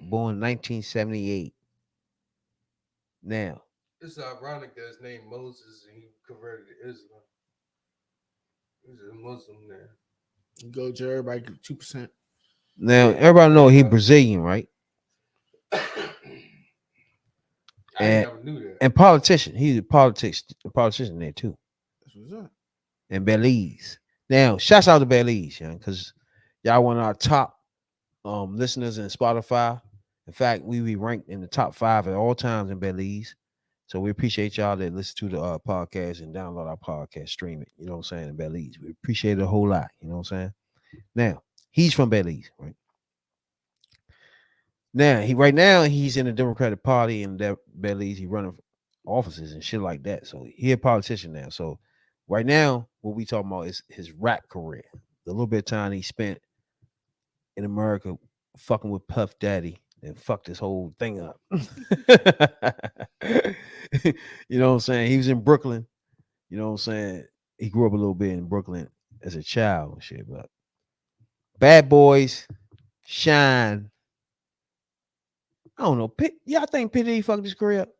born 1978. Now, It's ironic that his name Moses and he converted to Islam. He's a Muslim now. Go to everybody 2%. now Yeah. everybody know he Brazilian, right? I And never knew that. and politician. He's a politician there too. That's what's up. And Belize. Now, shouts out to Belize, young, because y'all one of our top listeners in Spotify. In fact, we be ranked in the top 5 at all times in Belize. So we appreciate y'all that listen to the podcast and download our podcast, stream it. You know what I'm saying? In Belize. We appreciate it a whole lot. You know what I'm saying? Now, he's from Belize, right? Now, he's in the Democratic Party in Belize. He running for offices and shit like that. So he a politician now. So right now, what we talking about is his rap career. The little bit of time he spent in America fucking with Puff Daddy and fucked this whole thing up. You know what I'm saying? He was in Brooklyn. You know what I'm saying? He grew up a little bit in Brooklyn as a child and shit. But Bad Boys, Shine. I don't know. Y'all think P. Diddy fucked his career up?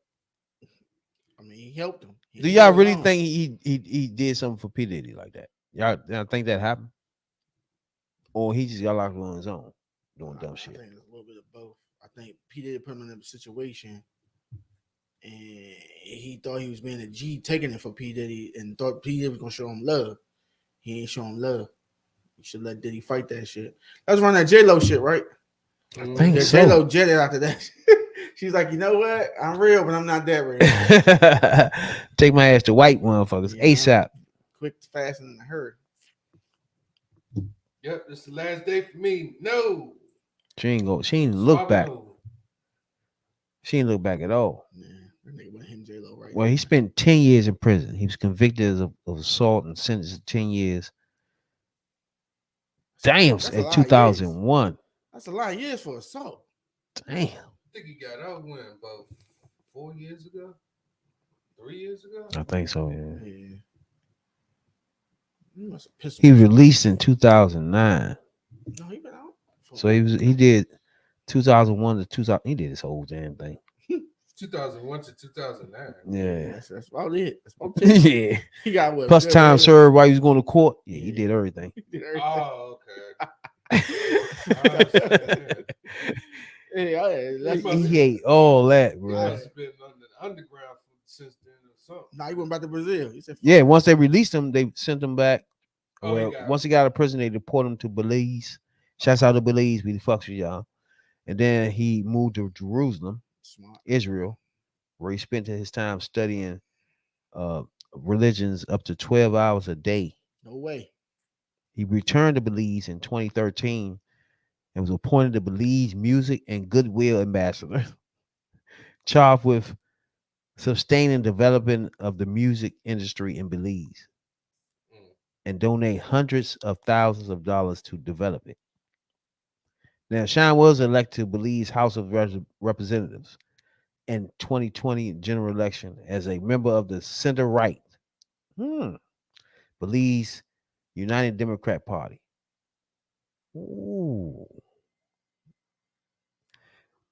I mean, he helped him. Do y'all really think he did something for P. Diddy like that? Y'all think that happened? Or he just got locked on his own doing dumb shit? I think it's a little bit of both. I think P. Diddy put him in a situation and he thought he was being a G taking it for P. Diddy and thought P. Diddy was gonna show him love. He ain't show him love. You should let Diddy fight that shit. That's around that J-Lo shit, right? I think so. J-Lo jetted after that. She's like, you know what? I'm real, but I'm not that real. Take my ass to white motherfuckers ASAP. Quick, fast, and in a hurry. Yep, this is the last day for me. No. She ain't look back. She ain't look back at all. That nigga went hitting J-Lo right. Well, he spent 10 years in prison. He was convicted of assault and sentenced to 10 years. Damn, in 2001. That's a lot of years for assault. Damn. I think he got out when about 4 years ago, 3 years ago. I think so. Yeah. He was released in 2009. No, he been out. So he did 2001 to 2000. He did this whole damn thing. 2001 to 2009. Yeah, that's about it. That's about it. Yeah. He got what? Plus time served while he was going to court. Yeah, he did everything. He did everything. Oh, okay. He ate all that, bro. He must have been under the underground since then or something. Nah, he went back to Brazil. He said, yeah, once they released him, they sent him back. Oh, well, once he got out of prison, they deported him to Belize. Shouts out to Belize. We the fucks with y'all. And then he moved to Jerusalem, Israel, where he spent his time studying religions up to 12 hours a day. No way. He returned to Belize in 2013 and was appointed the Belize Music and Goodwill Ambassador, charged with sustaining development of the music industry in Belize and donate hundreds of thousands of dollars to develop it. Now, Shine was elected to Belize House of Representatives in 2020 general election as a member of the center-right Belize United Democrat Party. Ooh.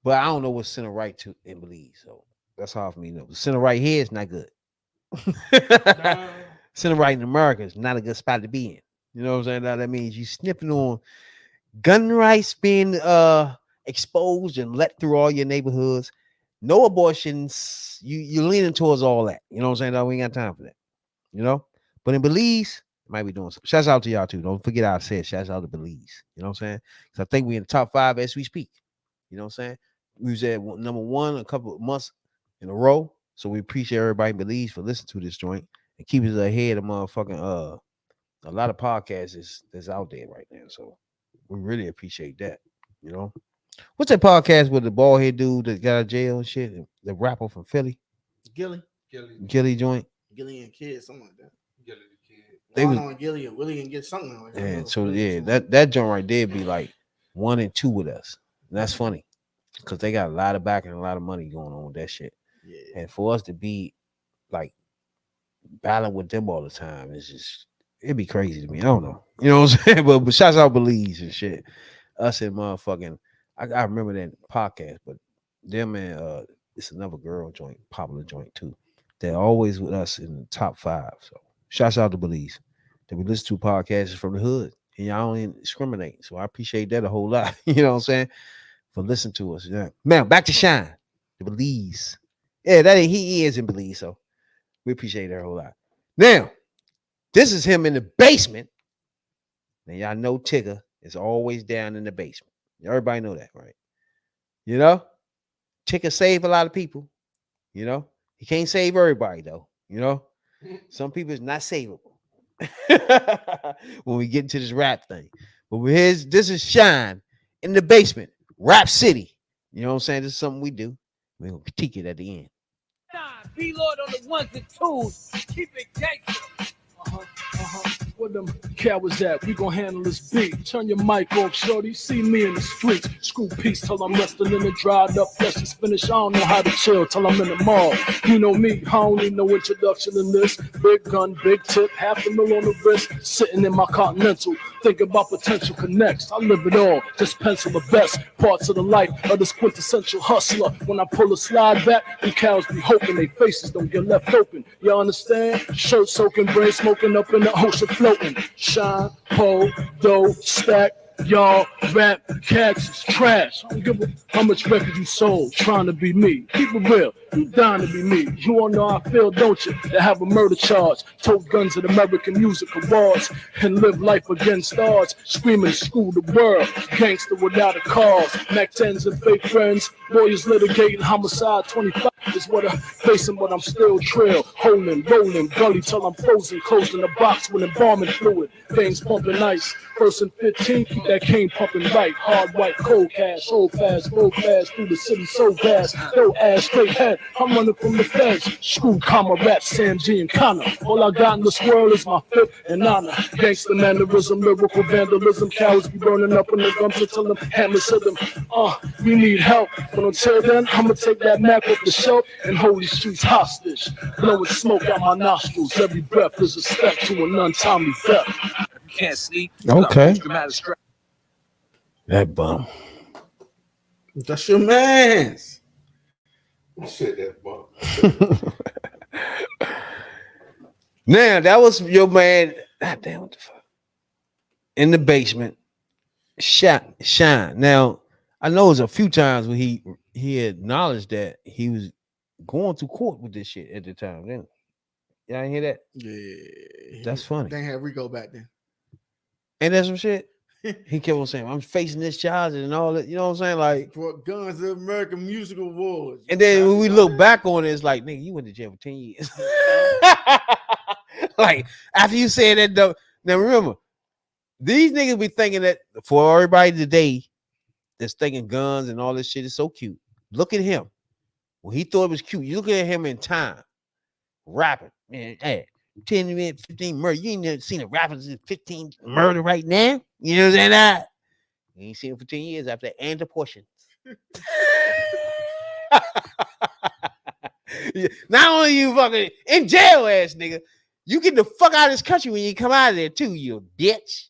But I don't know what center-right to in Belize, so that's hard for me to know. The center-right here is not good. Center-right in America is not a good spot to be in. You know what I'm saying? Now, that means you sniffing on gun rights being exposed and let through all your neighborhoods. No abortions. You're leaning towards all that. You know what I'm saying? No, we ain't got time for that. You know? But in Belize, might be doing something. Shouts out to y'all too. Don't forget I said shouts out to Belize. You know what I'm saying? Because I think we're in the top 5 as we speak. You know what I'm saying? We was at number 1 a couple of months in a row. So we appreciate everybody in Belize for listening to this joint and keep us ahead of motherfucking a lot of podcasts that's out there right now. So we really appreciate that. You know? What's that podcast with the bald head dude that got out of jail and shit? The rapper from Philly? Gilly joint. Gilly and Kid, something like that. Gilly the Kid. They was on Gilly and Willie and get something like that. And so yeah, that joint right there be like 1 and 2 with us. And that's funny. Because they got a lot of backing and a lot of money going on with that shit. Yeah. And for us to be like battling with them all the time. It's just it'd be crazy to me. I don't know. You know what I'm saying? But shouts out Belize and shit. Us and motherfucking I remember that podcast, but them and it's another girl joint, popular joint too. They're always with us in the top 5. So shouts out to Belize. That we listen to podcasts from the hood. And y'all don't discriminate. So I appreciate that a whole lot. You know what I'm saying? For listening to us. Yeah. Man, back to Shine. The Belize. Yeah, he is in Belize, so we appreciate that a whole lot. Now, this is him in the basement. Now, y'all know Tigger is always down in the basement. Everybody know that, right? You know? Tigger save a lot of people. You know? He can't save everybody, though. You know? Some people is not savable. When we get into this rap thing. But this is Shine in the basement. Rap City. You know what I'm saying? This is something we do. We're going to critique it at the end. Be Lord on the ones and twos. Keep it gangster. Where them cowards at? We gon' handle this beat. Turn your mic off, shorty. See me in the streets. Screw peace till I'm resting in the dried up flesh is finished. I don't know how to chill till I'm in the mall. You know me, I don't need no introduction in this. Big gun, big tip, $500,000 on the wrist. Sitting in my Continental, thinking about potential connects. I live it all, just pencil the best parts of the life of this quintessential hustler. When I pull a slide back, them cows be hoping they faces don't get left open. You understand? Shirt soaking, brain smoking up in the ocean floating. Shine, pole, dough, stack, y'all, rap, cats is trash. I don't give a how much record you sold trying to be me. Keep it real, you dying to be me. You all know how I feel, don't you? To have a murder charge, tote guns at American Music Awards, and live life against odds, screaming school the world, gangster without a cause, Mac 10s and fake friends, lawyers litigating homicide 25 is what I'm facing, but I'm still trail, holding, rolling, gully till I'm frozen, closed in the box with embalming fluid, veins pumping ice, first and 15, keep that cane pumping right, hard white, cold cash, old fast, roll fast, through the city so fast, no ass, straight head, I'm running from the feds, screw comma, rap, Sam G and Connor, all I got in this world is my fit and honor, gangster mannerism, lyrical vandalism, cows be burning up in the gums until them hammers hit them, we need help, but until then, I'ma take that Mac off the shelf and hold these streets hostage, blowing smoke out my nostrils, every breath is a step to an untimely death. You can't sleep. Okay. That bum. That's your man's. You said that, bum. Now, that was your man. God damn, what the fuck? In the basement. Shine. Now, I know it was a few times when he acknowledged that he was going to court with this shit at the time. Didn't he? Y'all ain't hear that? Yeah. That's funny. They had Rico back then. Ain't that some shit? He kept on saying, I'm facing this charge and all that. You know what I'm saying? Like, brought guns to American Music Awards. And then when we look back on it, it's like, nigga, you went to jail for 10 years. Like, after you said that, though, now remember, these niggas be thinking that for everybody today that's thinking guns and all this shit is so cute. Look at him. When he thought it was cute, you look at him in time, rapping. Man, hey, 10 minutes, 15 murder. You ain't never seen a rapper 15 murder right now. You know what I'm saying? You ain't seen him for 10 years after that and the portions. Not only you fucking in jail ass nigga, you get the fuck out of this country when you come out of there too, you bitch.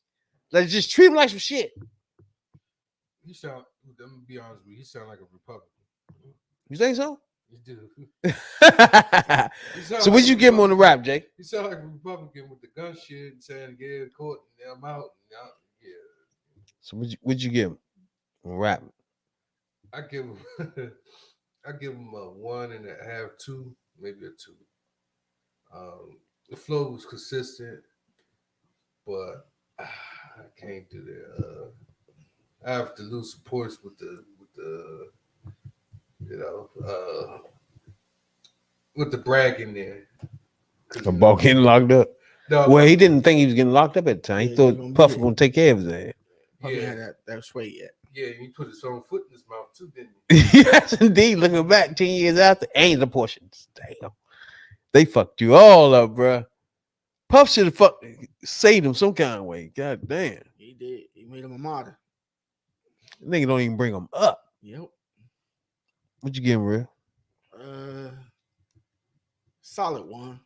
Let's just treat him like some shit. You sound, let me be honest with you, you sound like a Republican. You think so? You do. So what'd you give him on the rap, Jay? You sound like a Republican with the gun shit and saying get in court and I'm out. Yeah. So what'd you give him on rap? I give him I give him a 1.5, 2, maybe a 2. The flow was consistent, but I can't do that. I have to lose supports with the with the bragging there. About getting locked up. No, well, he didn't think he was getting locked up at the time. He thought Puff was gonna take care of his ass. Probably had that sway yet. Yeah, he put his own foot in his mouth too, didn't he? Yes, indeed. Looking back 10 years after, ain't the portions. Damn, they fucked you all up, bro. Puff should have saved him some kind of way. God damn, he did. He made him a martyr. Nigga don't even bring him up. Yep. What you give him, real? Solid 1.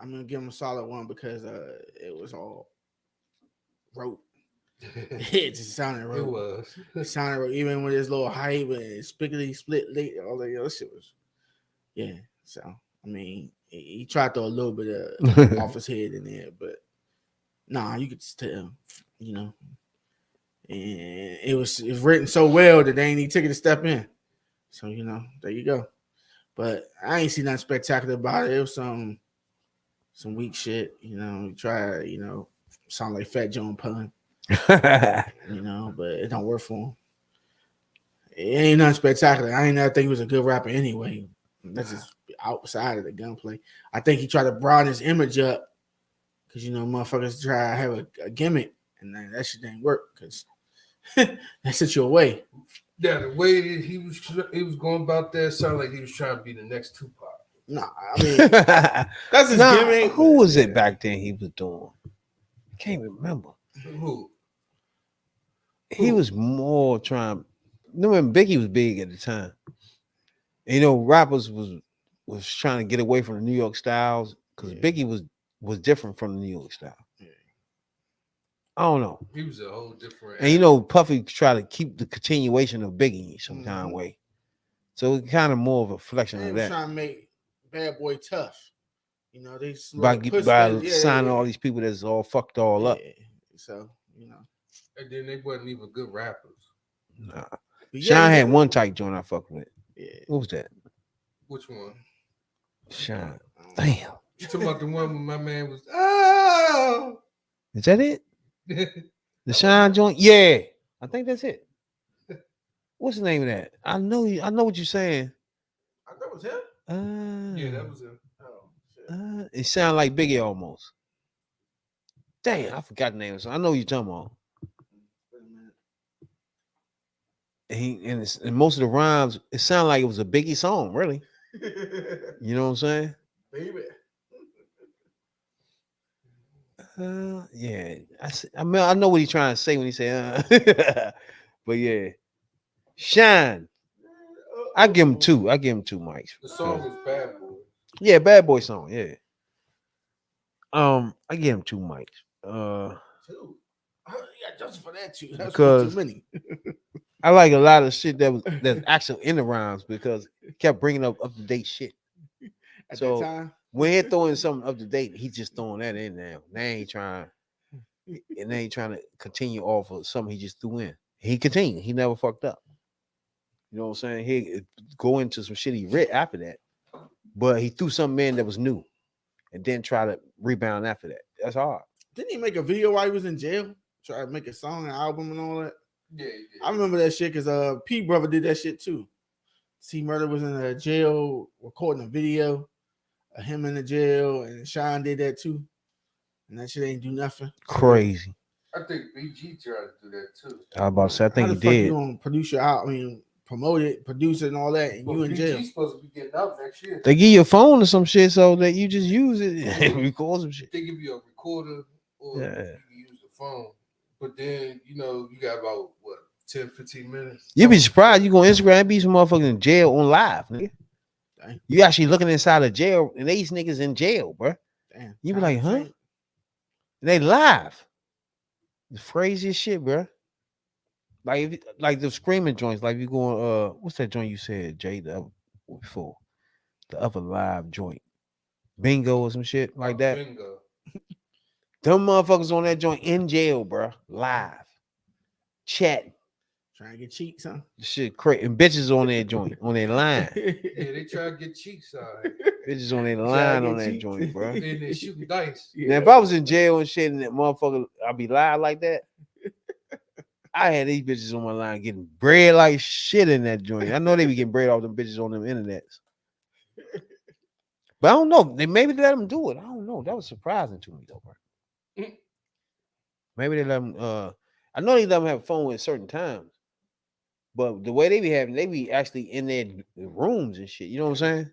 I'm gonna give him a solid 1 because it was all rote. It just sounded rote. It was. It sounded rote. Even with his little hype and spiggly split late, all that other shit was. Yeah. So I mean, he tried to throw a little bit of off his head in there, but nah, you could just tell, you know. And it was written so well that they ain't even taking a step in. So you know, there you go. But I ain't seen nothing spectacular about it. It was some weak shit, you know. He tried, you know, sound like Fat Joe pun, you know, but it don't work for him. It ain't nothing spectacular. I ain't never think he was a good rapper anyway. That's just outside of the gunplay. I think he tried to broaden his image up because you know motherfuckers try to have a gimmick, and then that shit didn't work because that set you away. Yeah, the way that he was going about that sounded like he was trying to be the next Tupac. Nah, I mean that's his gimmick. Who was it back then he was doing? I can't remember. Who? He was more trying. When Biggie was big at the time. You know, rappers was trying to get away from the New York styles because Biggie was different from the New York style. I don't know. He was a whole different. And you know, Puffy tried to keep the continuation of Biggie some kind of way. So it kind of more of a reflection of that. Trying to make Bad Boy tough. You know, they by signing all these people that's all fucked all up. So, you know. And then they wasn't even good rappers. Nah. Sean had one tight joint I fucked with. Yeah. What was that? Which one? Sean. Damn. You talking about the one when my man was Is that it? The Sean joint? Yeah. I think that's it. What's the name of that? I know what you're saying. I thought it was him. Yeah, that was him. Oh, it sounded like Biggie almost. Damn, I forgot the name of it. So I know what you're talking about. And most of the rhymes, it sounded like it was a Biggie song, really. You know what I'm saying? Baby. Yeah. I mean, I know what he's trying to say when he say, but yeah. Shine. I give him 2. I give him 2 mics. The song was Bad Boy. Yeah, Bad Boy song. Yeah. I give him 2 mics. 2. Yeah, just for that 2. That's Because too many. I like a lot of shit that's actually in the rhymes because it kept bringing up to date shit. At so that time? when he throwing something up to date, he's just throwing that in there. They ain't trying to continue off of something he just threw in. He continued. He never fucked up. You know what I'm saying? He go into some shit he read after that, but he threw something in that was new, and then try to rebound after that. That's hard. Didn't he make a video while he was in jail? Try to make a song, an album, and all that. Yeah. I remember that shit because P Brother did that shit too. C Murder was in a jail recording a video of him in the jail, and Sean did that too. And that shit ain't do nothing. Crazy. I think BG tried to do that too. I was about to say, I think How he the fuck did. You gonna produce your album? I mean, promote it, produce it, and all that, and you in jail. BG's supposed to be getting out next year. They give you a phone or some shit so that you just use it and record some shit. They give you a recorder or you can use the phone. But then, you know, you got about, 10, 15 minutes? You be surprised. You go on Instagram and be some motherfuckers in jail on live, nigga. Dang. You actually looking inside of jail, and these niggas in jail, bro. Damn. You be like, huh? And they live. The craziest shit, bro. Like the screaming joints, like you going, what's that joint you said, Jay, before? The other live joint. Bingo or some shit like that. Bingo. Them motherfuckers on that joint in jail, bro. Live. Chatting. Trying to get cheeks, huh? Shit crazy. And bitches on that joint, on their line. Yeah, they try to get cheeks out. Bitches on their line on that joint, bro. And they shooting dice. Now, if I was in jail and shit and that motherfucker, I'd be live like that. I had these bitches on my line getting bread like shit in that joint. I know they be getting bread off them bitches on them internets. But I don't know. Maybe they let them do it. I don't know. That was surprising to me though, bro. Maybe they let them I know they let them have a phone at certain times. But the way they be having, they be actually in their rooms and shit. You know what I'm saying?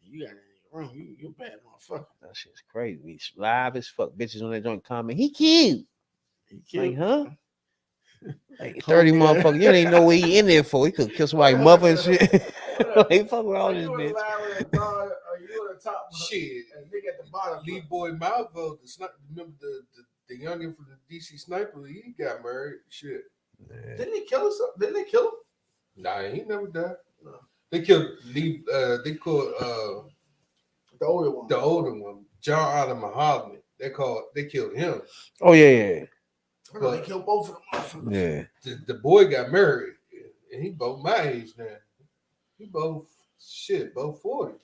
You got it in your room. You bad motherfucker. That shit's crazy. It's live as fuck. Bitches on that joint comment. He cute. Like, huh? Like 30 motherfuckers. You don't even know what he in there for. He could kill somebody's mother and shit. Like, fuck with all this bitch. You the top. Shit. And nigga at the bottom. Lee Boy Malvo, remember the youngin from the DC Sniper, he got married. Shit. Didn't he kill us? Didn't they kill him? Nah, he never died. No. They killed Lee. They killed the older one. The older one, John Adam Muhammad. They killed him. Oh yeah. But they killed both of them. Yeah. The boy got married, and he both my age now. He both 40.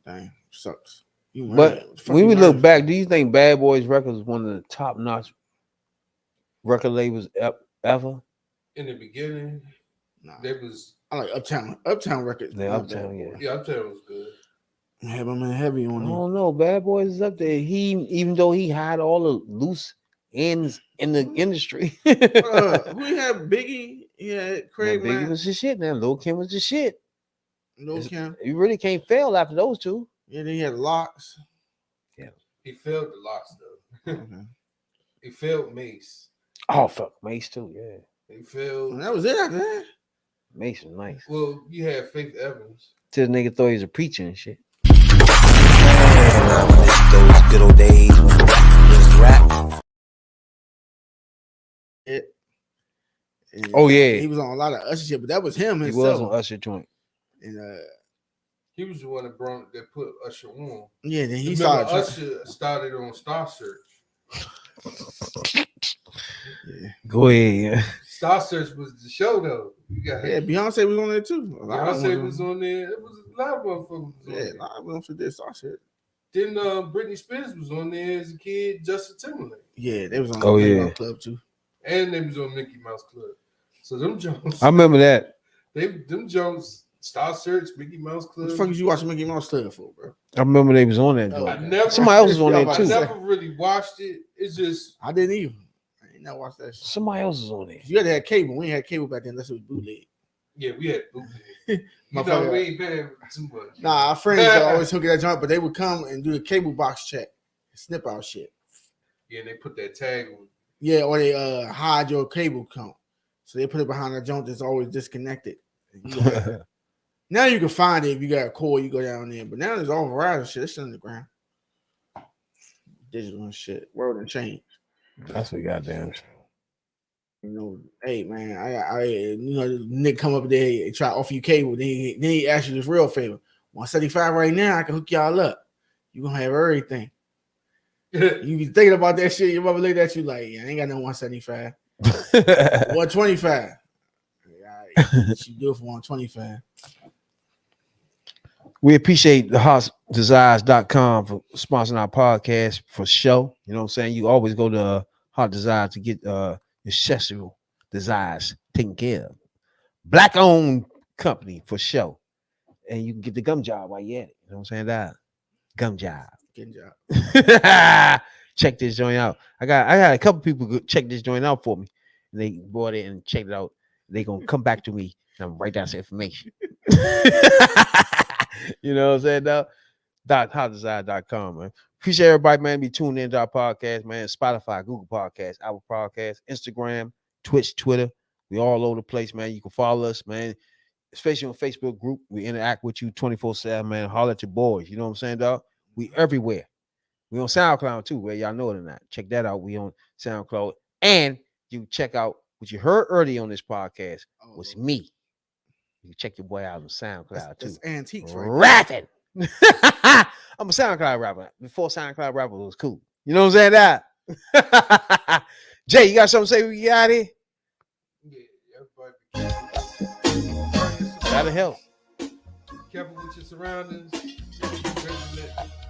Dang, sucks. But when we look back, do you think Bad Boys Records was one of the top notch record labels ever? In the beginning, there was. I like Uptown Records. Yeah, Uptown, yeah. Yeah, Uptown was good. Yeah, but man, heavy on I it. don't know. Bad Boys is up there. Even though he had all the loose ends in the industry. We had Biggie. Yeah, Craig. Biggie was the shit. Now Lil Kim was the shit. Lil Kim. You really can't fail after those two. Yeah, then he had Locks. Yeah, he failed the Locks though. He failed Mace. Oh fuck, Mace too. Yeah, he failed. And that was it after that. Mace was nice. Well, you had Faith Evans. Till the nigga thought he was a preacher and shit. Those good old days when was rap. Oh yeah, he was on a lot of Usher shit, but that was him himself. He was on Usher joint. And he was the one that put Usher on. Yeah, then he Usher started on Star Search. Yeah. Go ahead. Yeah. Star Search was the show though. Yeah, Beyonce was on there too. Beyonce was on there. It was a lot of motherfuckers. Yeah, a lot of motherfuckers did Star Search. Then Britney Spears was on there as a kid. Justin Timberlake. Yeah, they was on Mickey Mouse Club too. And they was on Mickey Mouse Club. So them Jones. I remember that. Them Jones, Star Search, Mickey Mouse Club. What the fuck is you watching Mickey Mouse Club for, bro? I remember they was on that joint. Somebody else was on there too. I never really watched it. It's just I didn't even. I ain't never watched that shit. Somebody else was on there. You had to have cable. We ain't had cable back then unless it was bootleg. Yeah, we had bootleg. You know, we ain't paying too much. Nah, our friends always hook that joint, but they would come and do the cable box check, snip out shit. Yeah, and they put that tag on. Yeah, or they hide your cable count. So they put it behind a joint that's always disconnected. Now you can find it if you got a cord, you go down there. But now there's all Verizon shit. It's on the ground. Digital and shit. World and change. That's what goddamn. You know, hey man, I you know, Nick come up there and try to offer you cable. Then he ask you this real favor. 175 right now, I can hook y'all up. You gonna have everything. You be thinking about that shit, your mother look at you like, yeah, I ain't got no 175. 125. She do it for 125. We appreciate the hotdesires.com for sponsoring our podcast for show. You know what I'm saying? You always go to Hot Desires to get your sexual desires taken care of. Black owned company for show. And you can get the gum job while you're at it. You know what I'm saying? That gum job. Good job. Check this joint out. I got a couple people go check this joint out for me. And they bought it and checked it out. They gonna come back to me and I'm write down some information. You know what I'm saying? Now, hotdesire.com, man. Appreciate everybody, man. Be tuned into our podcast, man. Spotify, Google Podcasts, Apple Podcasts, Instagram, Twitch, Twitter. We all over the place, man. You can follow us, man. Especially on Facebook group. We interact with you 24/7, man. Holler at your boys. You know what I'm saying, dog? We everywhere. We on SoundCloud too, where y'all know it or not. Check that out. We on SoundCloud. And you check out what you heard earlier on this podcast was me. You can check your boy out on SoundCloud too. That's antiques, right? Rapping. I'm a SoundCloud rapper. Before SoundCloud rapper was cool. You know what I'm saying? That. Jay, you got something to say we get out of here? Yeah, everybody. That'll help. Careful with your surroundings.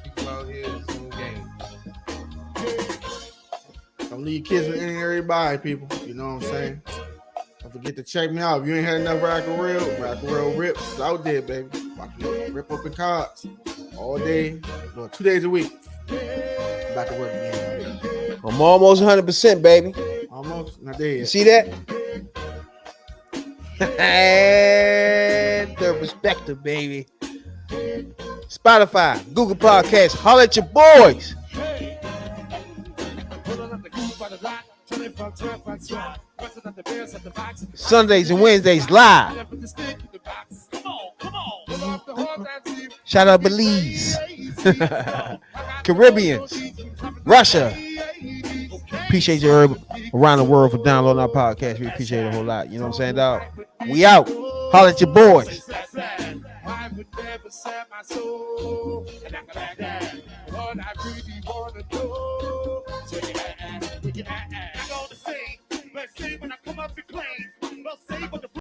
People out here is in the game. Don't leave kids with any everybody, people. You know what I'm saying? Don't forget to check me out. If you ain't had enough Rock and Real rips out there, baby. Rip open cards all day, 2 days a week. Back to work again. I'm almost 100%, baby. Almost, not there yet. You see that? And the perspective, baby. Spotify, Google Podcasts, holler at your boys. Sundays and Wednesdays live. Shout out Belize. Caribbeans, Russia. Appreciate you around the world for downloading our podcast. We appreciate it a whole lot. You know what I'm saying, dog? We out. Holla at your boys. I would never sell my soul. And I can like that. What I really wanna do.